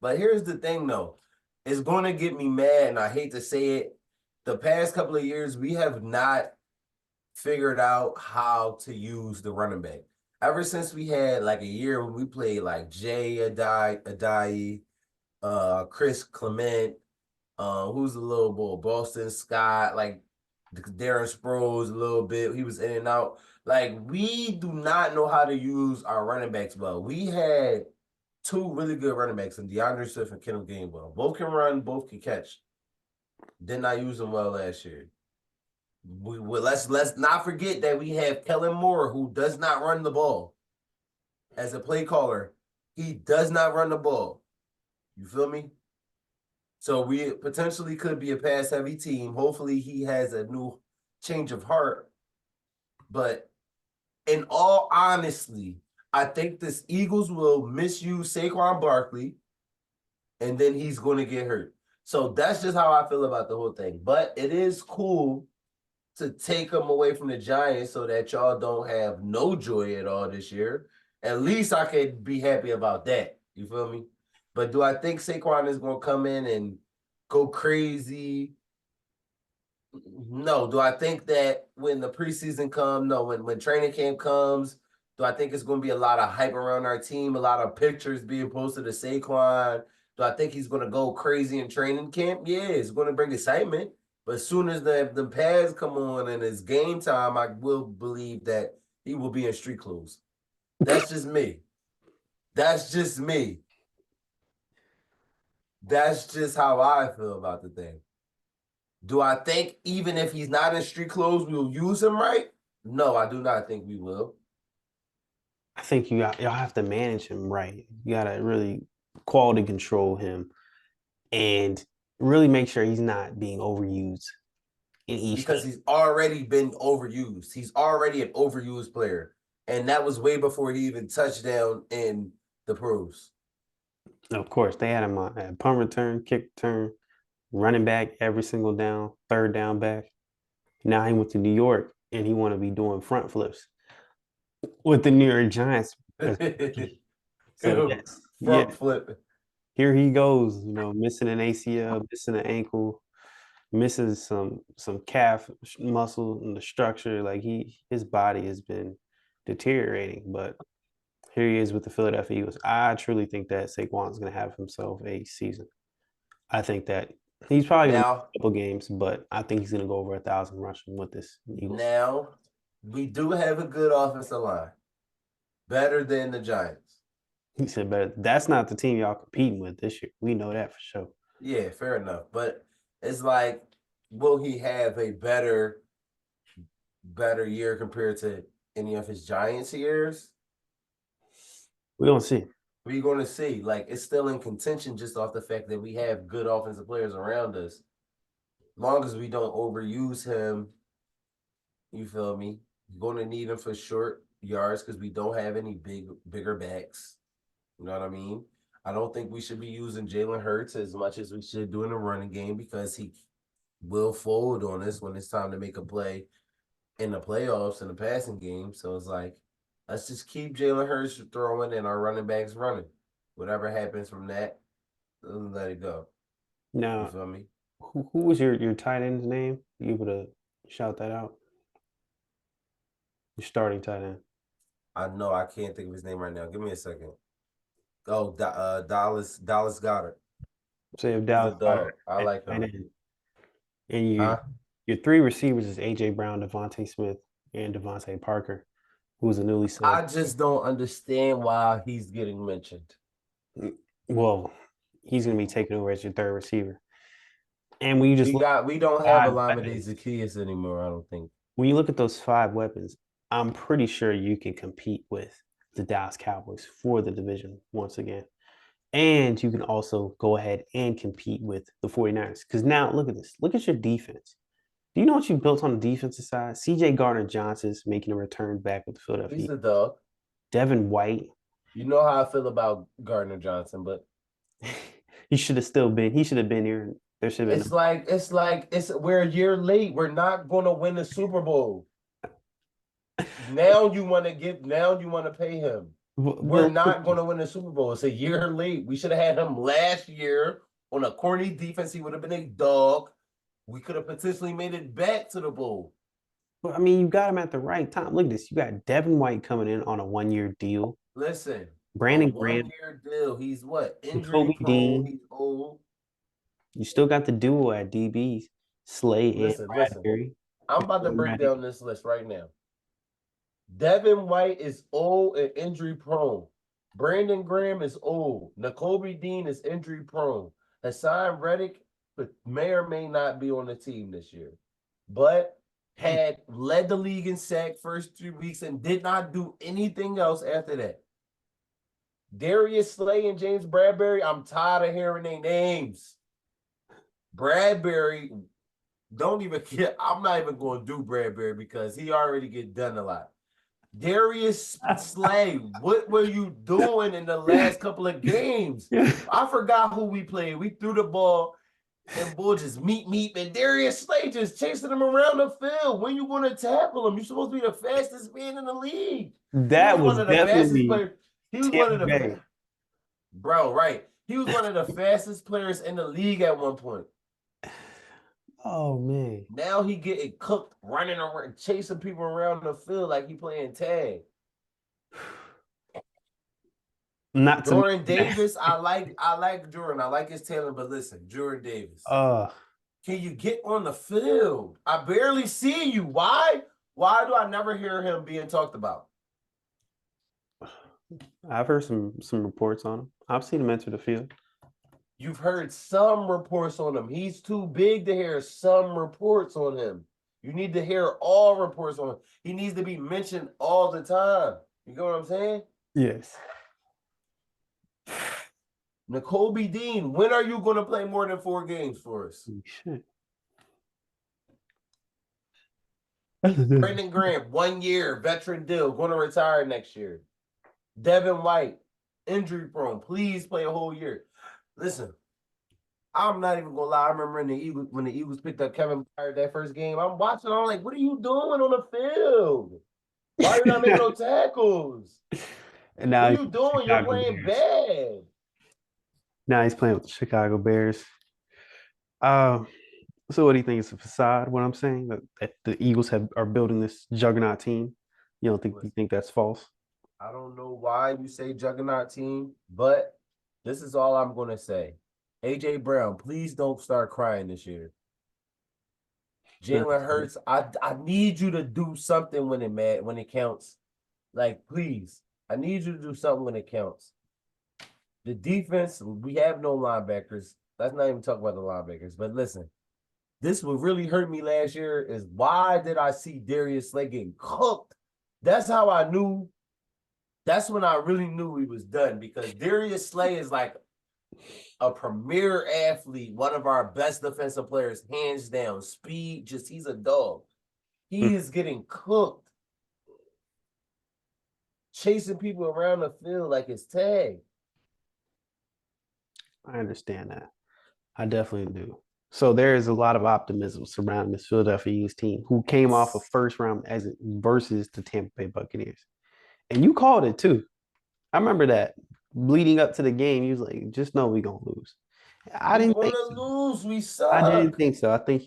But here's the thing, though. It's going to get me mad, and I hate to say it. The past couple of years, we have not figured out how to use the running back. Ever since we had like a year when we played like Jay Ajayi, Chris Clement, who's the little boy, Boston Scott, like Darren Sproles a little bit. He was in and out. Like, we do not know how to use our running backs well. We had two really good running backs in DeAndre Swift and Kenneth Gainwell. Both can run, both can catch. Did not use them well last year. Let's not forget that we have Kellen Moore, who does not run the ball. As a play caller, he does not run the ball. You feel me? So we potentially could be a pass-heavy team. Hopefully he has a new change of heart. But in all honesty, I think this Eagles will misuse Saquon Barkley, and then he's going to get hurt. So that's just how I feel about the whole thing. But it is cool to take him away from the Giants so that y'all don't have no joy at all this year. At least I could be happy about that. You feel me? But do I think Saquon is going to come in and go crazy? No. Do I think that when the preseason comes, no, when training camp comes, do I think it's going to be a lot of hype around our team, a lot of pictures being posted of Saquon? Do I think he's going to go crazy in training camp? Yeah, it's going to bring excitement. But as soon as the pads come on and it's game time, I will believe that he will be in street clothes. That's just me. That's just me. That's just how I feel about the thing. Do I think even if he's not in street clothes, we'll use him right? No, I do not think we will. I think y'all have to manage him right. You got to really quality control him and really make sure he's not being overused in each Because game. he's already been overused. He's already an overused player. And that was way before he even touched down in the pros. Of course, they had him on punt return, kick return, running back every single down, third down back. Now he went to New York and he want to be doing front flips with the New York Giants. So yes, Front flip. Here he goes, missing an ACL, missing an ankle, missing some calf muscle in the structure. Like his body has been deteriorating, but here he is with the Philadelphia Eagles. I truly think that Saquon's going to have himself a season. I think that he's probably going to win a couple games, but I think he's going to go over 1,000 rushing with this Eagles. Now, we do have a good offensive line. Better than the Giants. He said better. That's not the team y'all competing with this year. We know that for sure. Yeah, fair enough. But it's like, will he have a better year compared to any of his Giants years? We're going to see. We're going to see. Like, it's still in contention just off the fact that we have good offensive players around us. As long as we don't overuse him, you feel me? You're going to need him for short yards because we don't have any bigger backs. You know what I mean? I don't think we should be using Jalen Hurts as much as we should do in the running game because he will fold on us when it's time to make a play in the playoffs in the passing game. So it's like, let's just keep Jalen Hurts throwing and our running backs running. Whatever happens from that, let it go. Now, you feel me? Who was your tight end's name? You able to shout that out? Your starting tight end. I know I can't think of his name right now. Give me a second. Oh, Dallas Goedert. Say if Dallas Goedert. I like him. And your three receivers is A.J. Brown, Devontae Smith, and Devontae Parker, who's a newly selected. I just don't understand why he's getting mentioned. Well, he's going to be taking over as your third receiver. And when you just we don't have Olamide Zaccheaus anymore, I don't think. When you look at those 5 weapons, I'm pretty sure you can compete with the Dallas Cowboys for the division once again. And you can also go ahead and compete with the 49ers. Because now, look at this. Look at your defense. Do you know what you built on the defensive side? C.J. Gardner-Johnson's making a return back with the Philadelphia. He's a dog. Devin White. You know how I feel about Gardner-Johnson, but he should have been here. There should have been. It's like we're a year late. We're not going to win the Super Bowl. Now you want to pay him. We're not going to win the Super Bowl. It's a year late. We should have had him last year on a corny defense. He would have been a dog. We could have potentially made it back to the bowl. Well, I mean, you got him at the right time. Look at this. You got Devin White coming in on a 1-year deal. Listen, Brandon Graham. 1-year deal. He's what? Injury prone. He's old. You still got the duo at DBs, Slay and Bradbury. I'm about to break down this list right now. Devin White is old and injury prone. Brandon Graham is old. N'Kobe Dean is injury prone. Hassan Reddick may or may not be on the team this year, but had led the league in sack first 3 weeks and did not do anything else after that. Darius Slay and James Bradbury, I'm tired of hearing their names. Bradbury, don't even care. I'm not even going to do Bradbury because he already get done a lot. Darius Slay, what were you doing in the last couple of games? I forgot who we played. We threw the ball and Bull just meet, and Darius Slay just chasing him around the field. When you want to tackle him? You're supposed to be the fastest man in the league. That was one of the fastest definitely players. He was one of the bro, right? He was one of the fastest players in the league at one point. Oh man! Now he getting cooked, running around, chasing people around the field like he playing tag. Not Jordan Davis, I like Jordan. I like his talent, but listen, Jordan Davis. Can you get on the field? I barely see you. Why? Why do I never hear him being talked about? I've heard some reports on him. I've seen him enter the field. You've heard some reports on him. He's too big to hear some reports on him. You need to hear all reports on him. He needs to be mentioned all the time. You know what I'm saying? Yes. N'Kobe Dean, when are you going to play more than 4 games for us? Shit. Brandon Graham, 1 year, veteran deal, going to retire next year. Devin White, injury prone. Please play a whole year. Listen, I'm not even gonna lie. I remember when the Eagles picked up Kevin Byard that first game. I'm watching. I'm like, what are you doing on the field? Why are you not making no tackles? And now what are you doing? You're playing bad. Now he's playing with the Chicago Bears. So what do you think? It's a facade? What I'm saying that the Eagles are building this juggernaut team. You think that's false? I don't know why you say juggernaut team, but this is all I'm going to say. A.J. Brown, please don't start crying this year. Jalen Hurts, I need you to do something when it counts. Like, please, I need you to do something when it counts. The defense, we have no linebackers. Let's not even talk about the linebackers. But listen, this what really hurt me last year is why did I see Darius Slay getting cooked? That's how I knew. That's when I really knew he was done because Darius Slay is like a premier athlete, one of our best defensive players, hands down. Speed, he's a dog. He is getting cooked. Chasing people around the field like it's tag. I understand that. I definitely do. So there is a lot of optimism surrounding this Philadelphia Eagles team who came off a first round versus the Tampa Bay Buccaneers. And you called it too. I remember that leading up to the game, you was like, just know we're going to lose. I didn't think so. Lose. We suck. I didn't think so. I thought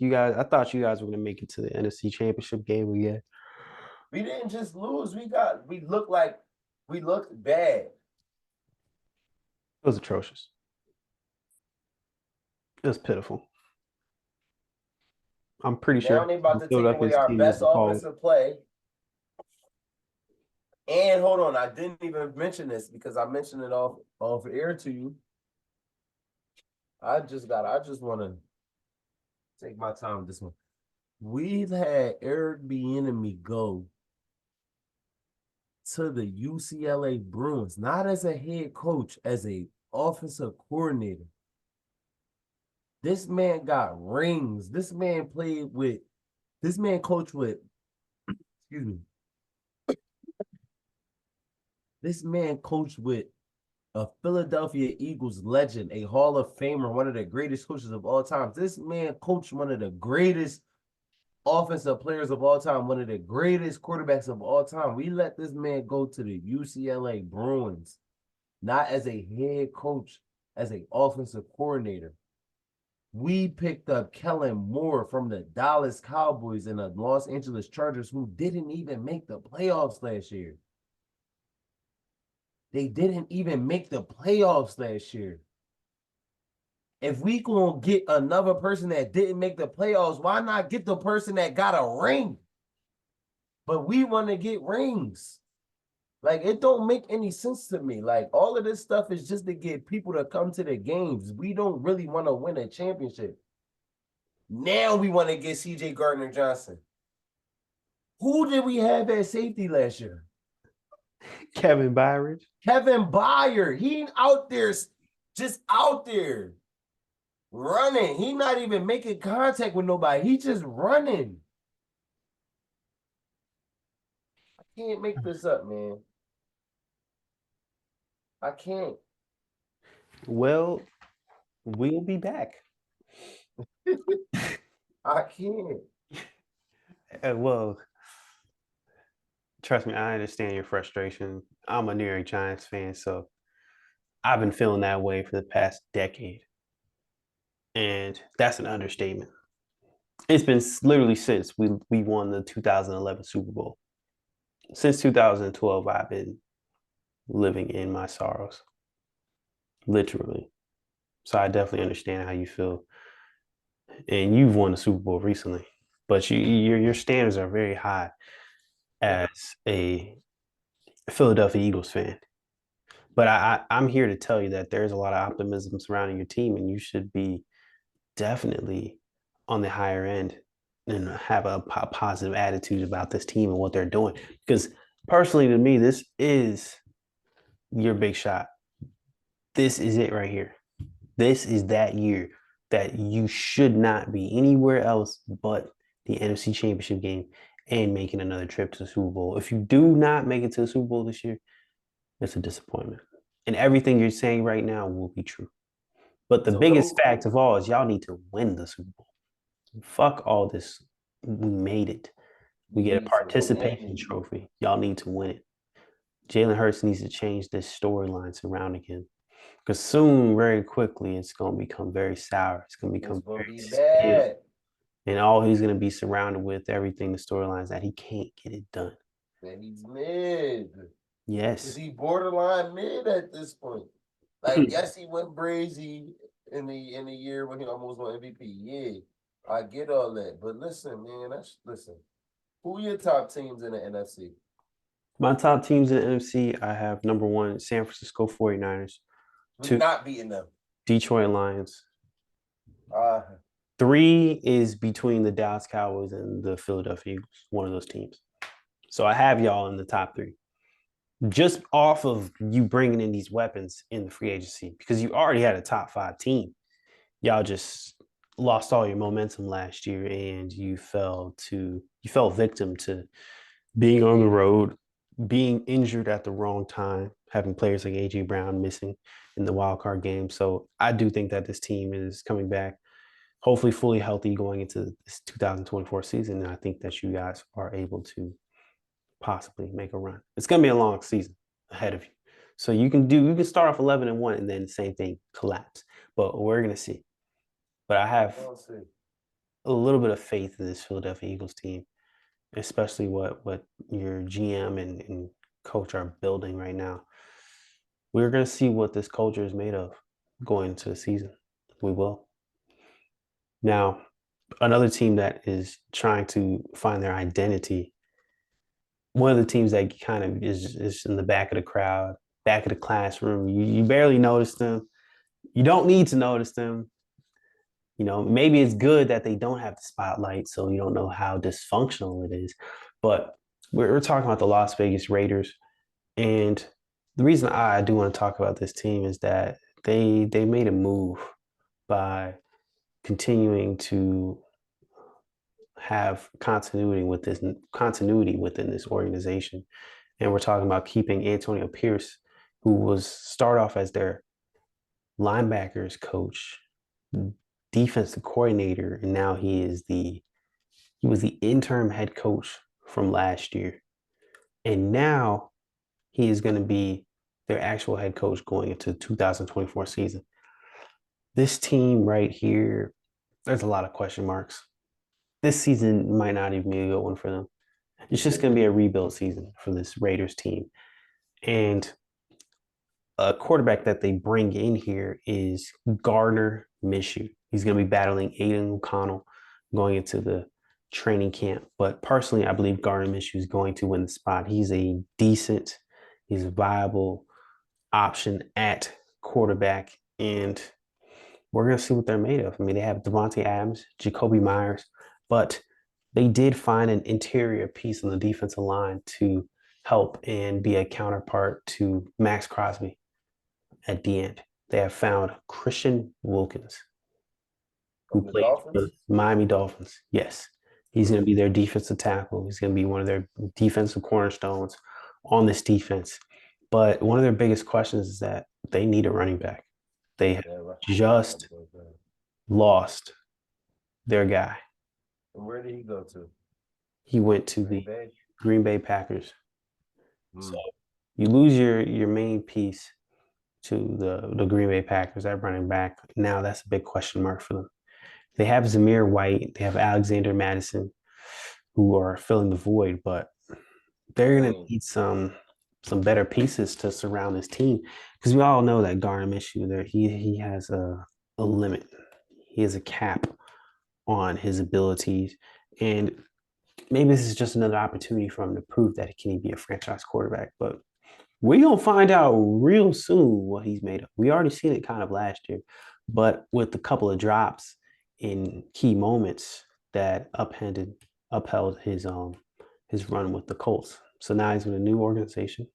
you guys were going to make it to the NFC Championship game again. We didn't just lose. We looked bad. It was atrocious. It was pitiful. I'm pretty sure. Now they about to take away our best offensive play. And hold on, I didn't even mention this because I mentioned it off air to you. I just want to take my time with this one. We've had Eric Bieniemy go to the UCLA Bruins, not as a head coach, as a offensive coordinator. This man got rings. This man coached with, excuse me. This man coached with a Philadelphia Eagles legend, a Hall of Famer, one of the greatest coaches of all time. This man coached one of the greatest offensive players of all time, one of the greatest quarterbacks of all time. We let this man go to the UCLA Bruins, not as a head coach, as an offensive coordinator. We picked up Kellen Moore from the Dallas Cowboys and the Los Angeles Chargers, who didn't even make the playoffs last year. They didn't even make the playoffs last year. If we gonna get another person that didn't make the playoffs, why not get the person that got a ring? But we want to get rings. Like, it don't make any sense to me. Like, all of this stuff is just to get people to come to the games. We don't really want to win a championship. Now we want to get CJ Gardner-Johnson. Who did we have at safety last year? Kevin Byron. Kevin Byard. He out there, just out there running. He not even making contact with nobody. He just running. I can't make this up, man. I can't. Well, we'll be back. I can't. Well, trust me, I understand your frustration. I'm a New York Giants fan, so I've been feeling that way for the past decade. And that's an understatement. It's been literally since we won the 2011 Super Bowl. Since 2012, I've been living in my sorrows, literally. So I definitely understand how you feel. And you've won the Super Bowl recently, but your standards are very high as a Philadelphia Eagles fan. But I'm here to tell you that there's a lot of optimism surrounding your team, and you should be definitely on the higher end and have a positive attitude about this team and what they're doing. Because personally, to me, this is your big shot. This is it right here. This is that year that you should not be anywhere else but the NFC Championship game and making another trip to the Super Bowl. If you do not make it to the Super Bowl this year, it's a disappointment. And everything you're saying right now will be true. But the biggest fact of all is y'all need to win the Super Bowl. Fuck all this. We made it. We get a participation trophy. Y'all need to win it. Jalen Hurts needs to change this storyline surrounding him. Because soon, very quickly, it's going to become very sour. It's going to become very bad. And all he's going to be surrounded with, everything, the storylines that he can't get it done. And he's mid. Yes. Is he borderline mid at this point? Like, yes, he went brazy in the year when he almost won MVP. Yeah, I get all that. But listen, man, listen. Who are your top teams in the NFC? My top teams in the NFC, I have number 1, San Francisco 49ers. We're not beating them. Detroit Lions. 3 is between the Dallas Cowboys and the Philadelphia Eagles, one of those teams. So I have y'all in the top 3. Just off of you bringing in these weapons in the free agency, because you already had a top 5 team. Y'all just lost all your momentum last year, and you fell victim to being on the road, being injured at the wrong time, having players like A.J. Brown missing in the wild card game. So I do think that this team is coming back, hopefully fully healthy going into this 2024 season. And I think that you guys are able to possibly make a run. It's going to be a long season ahead of you. So you can start off 11-1 and then the same thing collapse. But we're going to see. But I have a little bit of faith in this Philadelphia Eagles team, especially what your GM and coach are building right now. We're going to see what this culture is made of going into the season. We will. Now, another team that is trying to find their identity, one of the teams that kind of is in the back of the crowd, back of the classroom. You barely notice them. You don't need to notice them. You know, maybe it's good that they don't have the spotlight, so you don't know how dysfunctional it is. But we're talking about the Las Vegas Raiders. And the reason I do want to talk about this team is that they made a move by continuing to have continuity within this organization. And we're talking about keeping Antonio Pierce, who was start off as their linebackers coach, defensive coordinator, and now he was the interim head coach from last year. And now he is going to be their actual head coach going into the 2024 season. This team right here, there's a lot of question marks. This season might not even be a good one for them. It's just going to be a rebuild season for this Raiders team. And a quarterback that they bring in here is Gardner Minshew. He's going to be battling Aiden O'Connell going into the training camp. But personally, I believe Gardner Minshew is going to win the spot. He's a decent He's a viable option at quarterback, and we're going to see what they're made of. I mean, they have Devontae Adams, Jacoby Myers, but they did find an interior piece on the defensive line to help and be a counterpart to Max Crosby at the end. They have found Christian Wilkins, who From the played for the Dolphins? Miami Dolphins. Yes, he's going to be their defensive tackle. He's going to be one of their defensive cornerstones on this defense. But one of their biggest questions is that they need a running back. They have just lost their guy. And where did he go to? He went to Green the Bay? Green Bay Packers. Mm. So you lose your main piece to the Green Bay Packers at running back. Now that's a big question mark for them. They have Zamir White, they have Alexander Madison, who are filling the void, but they're gonna need some better pieces to surround this team, because we all know that Gardner Minshew there he has a limit. He has a cap on his abilities, and maybe this is just another opportunity for him to prove that he can be a franchise quarterback. But we're gonna find out real soon what he's made of. We already seen it kind of last year, but with a couple of drops in key moments that upheld his run with the Colts. So now he's with a new organization.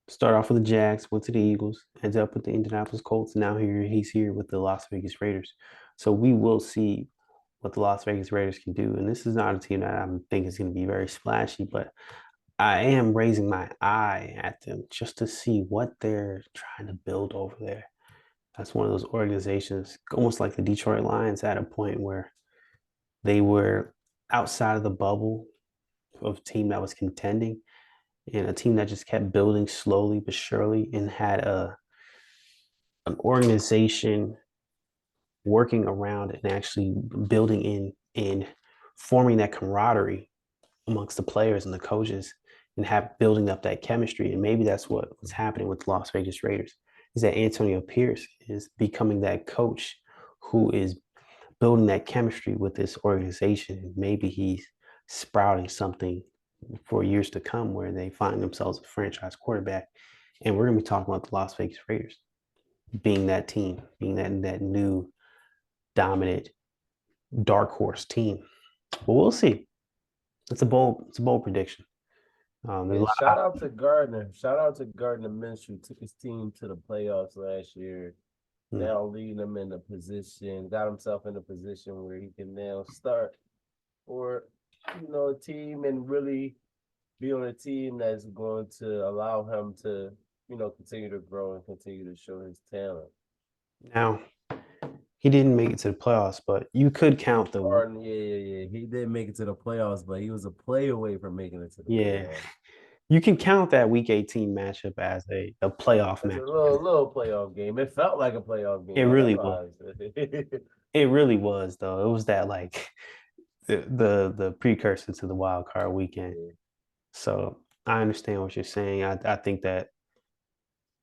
Start off with the Jags, went to the Eagles, ends up with the Indianapolis Colts. Now he's here with the Las Vegas Raiders. So we will see what the Las Vegas Raiders can do. And this is not a team that I think is going to be very splashy, but I am raising my eye at them just to see what they're trying to build over there. That's one of those organizations, almost like the Detroit Lions, at a point where they were outside of the bubble of a team that was contending, and a team that just kept building slowly but surely, and had an organization working around and actually building in and forming that camaraderie amongst the players and the coaches, and have building up that chemistry. And maybe that's what's happening with the Las Vegas Raiders, is that Antonio Pierce is becoming that coach who is building that chemistry with this organization. Maybe he's sprouting something for years to come where they find themselves a franchise quarterback. And we're going to be talking about the Las Vegas Raiders being that team, being that new dominant dark horse team. But we'll see. It's a bold prediction. Shout out to Gardner. Shout out to Gardner Minshew. Took his team to the playoffs last year. Now leading them in a position, got himself in a position where he can now start for a team and really be on a team that's going to allow him to continue to grow and continue to show his talent. Now, he didn't make it to the playoffs, but you could count the Yeah. He didn't make it to the playoffs, but he was a play away from making it to the playoffs. You can count that Week 18 matchup as a playoff match. A little playoff game. It felt like a playoff game. It really was. It really was, though. It was that like the precursor to the wild card weekend. Yeah. So I understand what you're saying. I think that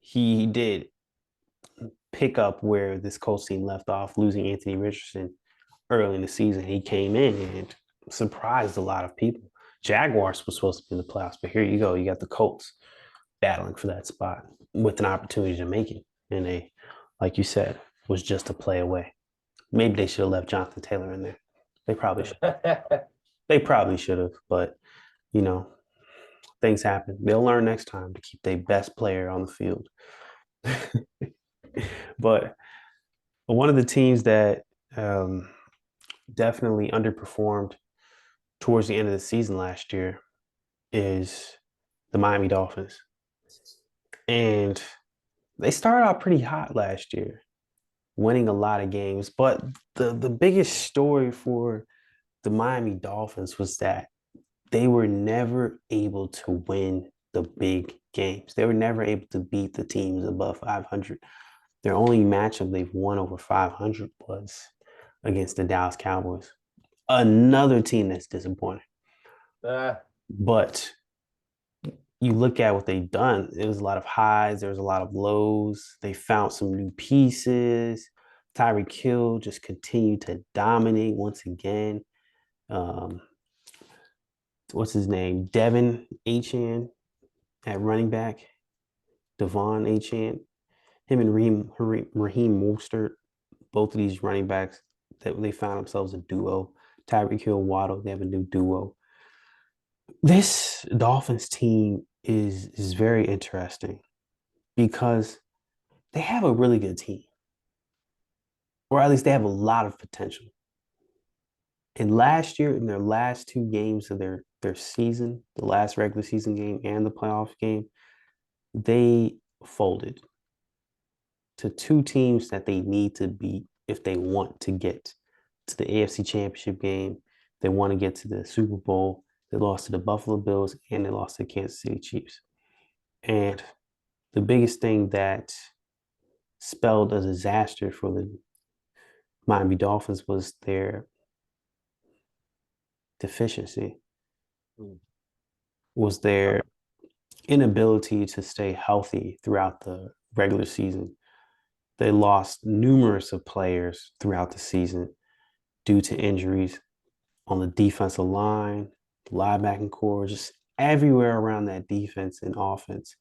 he did pick up where this Colts team left off, losing Anthony Richardson early in the season. He came in and surprised a lot of people. Jaguars was supposed to be in the playoffs, but here you go. You got the Colts battling for that spot with an opportunity to make it. And they, like you said, was just a play away. Maybe they should have left Jonathan Taylor in there. They probably should. They probably should have, but things happen. They'll learn next time to keep their best player on the field. But one of the teams that definitely underperformed towards the end of the season last year is the Miami Dolphins. And they started out pretty hot last year, winning a lot of games. But the biggest story for the Miami Dolphins was that they were never able to win the big games. They were never able to beat the teams above 500. Their only matchup they've won over 500 was against the Dallas Cowboys. Another team that's disappointing. But you look at what they've done, there was a lot of highs, there was a lot of lows. They found some new pieces. Tyreek Hill just continued to dominate once again. What's his name? Devin Achane at running back, Devon Achane, him and Raheem Mostert, both of these running backs that they found themselves a duo. Tyreek Hill, Waddle, they have a new duo. This Dolphins team is very interesting because they have a really good team, or at least they have a lot of potential. And last year, in their last two games of their season, the last regular season game and the playoff game, they folded to two teams that they need to beat if they want to get to the AFC Championship game. They want to get to the Super Bowl. They lost to the Buffalo Bills and they lost to the Kansas City Chiefs. And the biggest thing that spelled a disaster for the Miami Dolphins was their deficiency, was their inability to stay healthy throughout the regular season. They lost numerous of players throughout the season due to injuries on the defensive line, linebacking core, just everywhere around that defense and offense.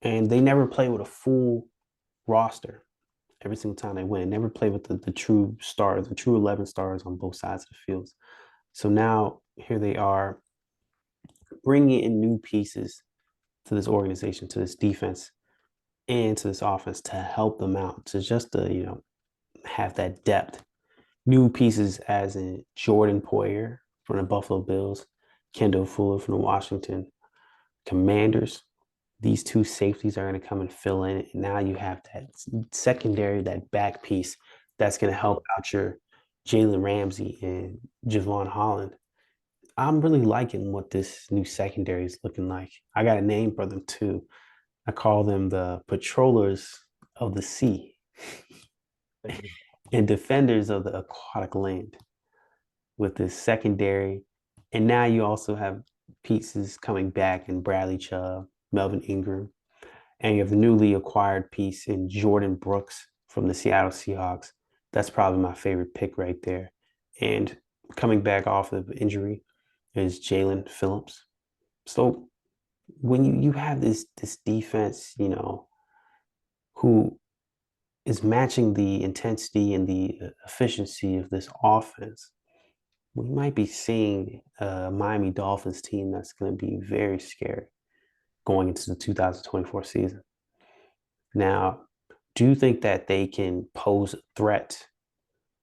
And they never play with a full roster every single time they win. Never play with the true stars, the true 11 stars on both sides of the fields. So now here they are bringing in new pieces to this organization, to this defense, and to this offense to help them out, to just to have that depth. New pieces as in Jordan Poyer from the Buffalo Bills, Kendall Fuller from the Washington Commanders. These two safeties are going to come and fill in. And now you have that secondary, that back piece that's going to help out your Jalen Ramsey and Javon Holland. I'm really liking what this new secondary is looking like. I got a name for them too. I call them the patrollers of the sea and defenders of the aquatic land with this secondary. And now you also have pieces coming back in Bradley Chubb, Melvin Ingram, and you have the newly acquired piece in Jordan Brooks from the Seattle Seahawks. That's probably my favorite pick right there. And coming back off of injury is Jalen Phillips. So when you have this defense, who is matching the intensity and the efficiency of this offense, we might be seeing a Miami Dolphins team that's going to be very scary going into the 2024 season. Now, do you think that they can pose a threat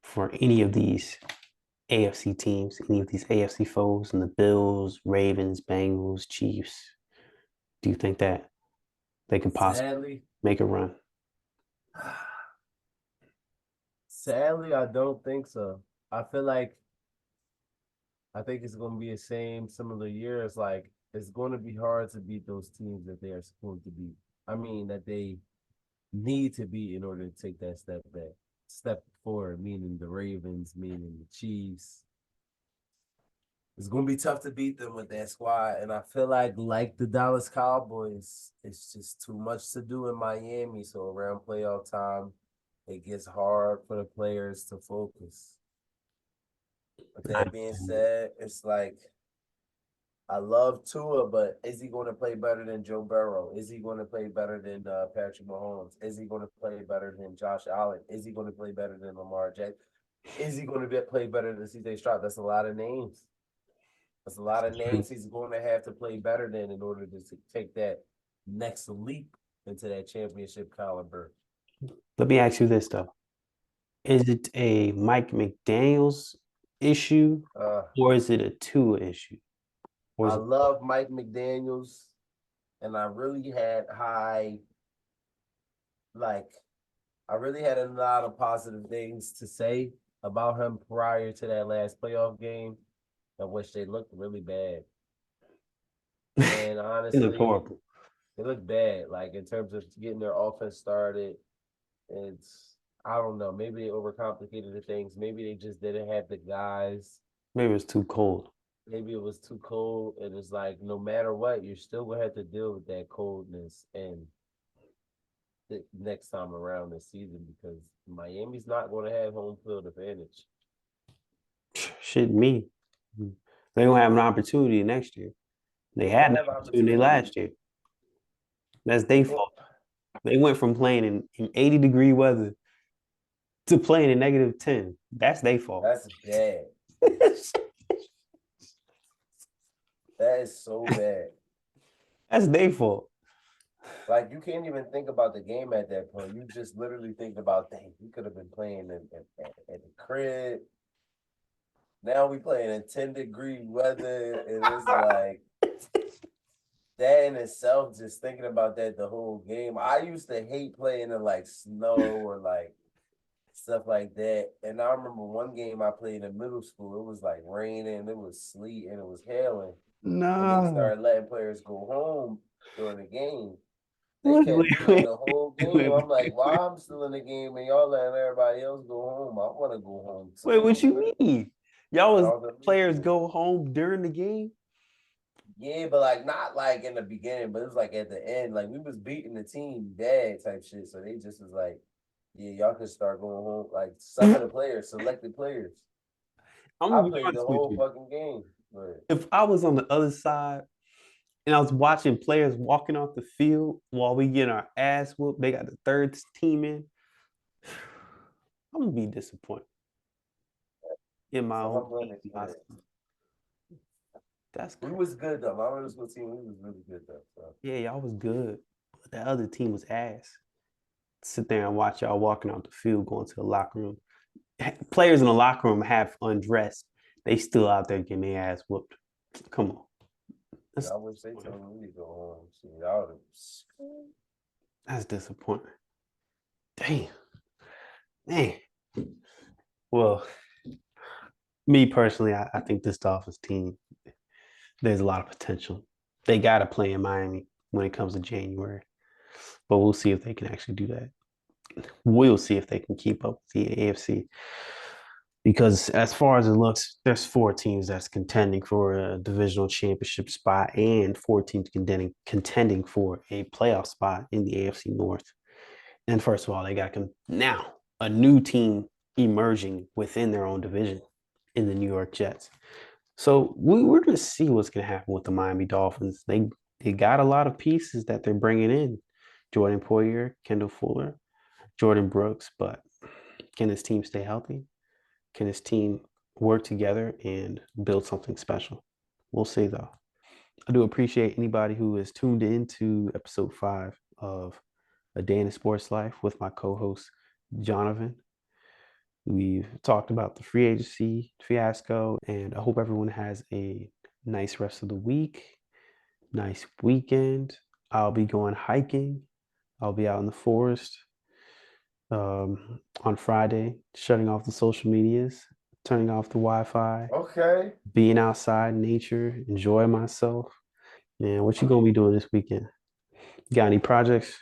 for any of these AFC teams, any of these AFC foes, and the Bills, Ravens, Bengals, Chiefs? Do you think that they can possibly make a run? Sadly, I don't think so. I think it's going to be the same similar year. It's like it's going to be hard to beat those teams that they are supposed to beat. I mean, that they need to beat in order to take that step forward, meaning the Ravens, meaning the Chiefs. It's going to be tough to beat them with that squad. And I feel like the Dallas Cowboys, it's just too much to do in Miami. So around playoff time, it gets hard for the players to focus. With that being said, it's like I love Tua, but is he going to play better than Joe Burrow? Is he going to play better than Patrick Mahomes? Is he going to play better than Josh Allen? Is he going to play better than Lamar Jackson? Is he going to play better than C.J. Stroud? That's a lot of names. That's a lot of names he's going to have to play better than in order to take that next leap into that championship caliber. Let me ask you this, though. Is it a Mike McDaniels issue or is it a Tua issue? I love Mike McDaniels, and I really had a lot of positive things to say about him prior to that last playoff game, in which they looked really bad. And honestly, They look horrible. They look bad. Like in terms of getting their offense started, I don't know. Maybe they overcomplicated the things. Maybe they just didn't have the guys. Maybe it was too cold. Maybe it was too cold, and it's like no matter what, you're still gonna have to deal with that coldness and the next time around this season because Miami's not going to have home field advantage. Shit, me. They don't have an opportunity next year. They had an opportunity last year. That's their fault. They went from playing in 80-degree weather to playing in -10. That's their fault. That's bad. That is so bad. That's their fault. Like, you can't even think about the game at that point. You just literally think about, dang, we could have been playing at the crib. Now we playing in 10-degree weather, and it's like that in itself. Just thinking about that the whole game. I used to hate playing in like snow or like stuff like that. And I remember one game I played in middle school. It was like raining, it was sleet, and it was hailing. And they No. started letting players go home during the game. They Wait, kept wait, me in wait, the whole wait, game. I'm like, wait, why I'm still in the game and y'all letting everybody else go home? I want to go home wait, what too. you mean? Y'all And I was was in middle players school. go home during the game? Yeah, but like not like in the beginning, but it was like at the end. Like we was beating the team bad type shit. So they just was like, yeah, y'all can start going home. Like some of the players, selected players. I'm I gonna be played the honest with whole you. fucking game. But If I was on the other side and I was watching players walking off the field while we get our ass whooped, they got the third team in, I'm gonna be disappointed in my so own I'm glad team. they did it. That's We crazy. was good though. My middle school team, we was really good though. So. Yeah, y'all was good. But the other team was ass. Sit there and watch y'all walking out the field, going to the locker room. Players in the locker room have undressed. They still out there getting their ass whooped. Come on. That's I wish they told me to go home. Shit, I would have. that's disappointing. Damn. Man. Well, me personally, I think this Dolphins team, there's a lot of potential. They got to play in Miami when it comes to January, but we'll see if they can actually do that. We'll see if they can keep up with the AFC because as far as it looks, there's 4 teams that's contending for a divisional championship spot and 4 teams contending for a playoff spot in the AFC North. And first of all, they got now a new team emerging within their own division in the New York Jets. So we're going to see what's going to happen with the Miami Dolphins. They got a lot of pieces that they're bringing in. Jordan Poyer, Kendall Fuller, Jordan Brooks, but can this team stay healthy? Can this team work together and build something special? We'll see, though. I do appreciate anybody who has tuned in to episode 5 of A Day in the Sports Life with my co-host, Jonavin. We've talked about the free agency fiasco, and I hope everyone has a nice rest of the week, nice weekend. I'll be going hiking. I'll be out in the forest on Friday, shutting off the social medias, turning off the Wi-Fi, Okay. being outside in nature, enjoying myself. Man, what you gonna be doing this weekend? Got any projects?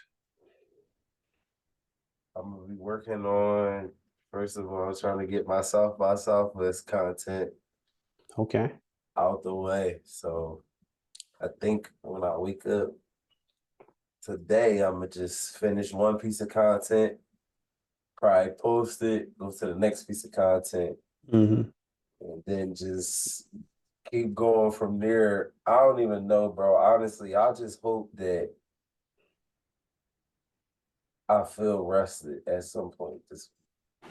I'm gonna be working on, first of all, trying to get my Southwest content Okay. out the way. So I think when I wake up today, I'm gonna just finish one piece of content, probably post it, go to the next piece of content, Mm-hmm. and then just keep going from there. I don't even know, bro. Honestly, I just hope that I feel rested at some point. That's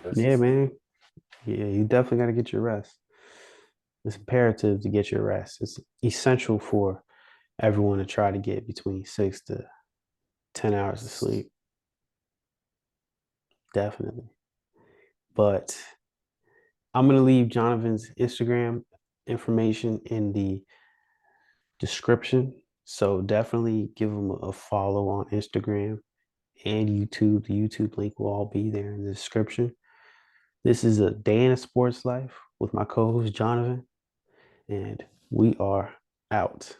Yeah, just it. man. Yeah, you definitely got to get your rest. It's imperative to get your rest. It's essential for everyone to try to get between 6 to 10 hours of sleep. Definitely. But I'm going to leave Jonavin's Instagram information in the description. So definitely give him a follow on Instagram and YouTube. The YouTube link will all be there in the description. This is A Day in a Sports Life with my co host, Jonavin, and we are out.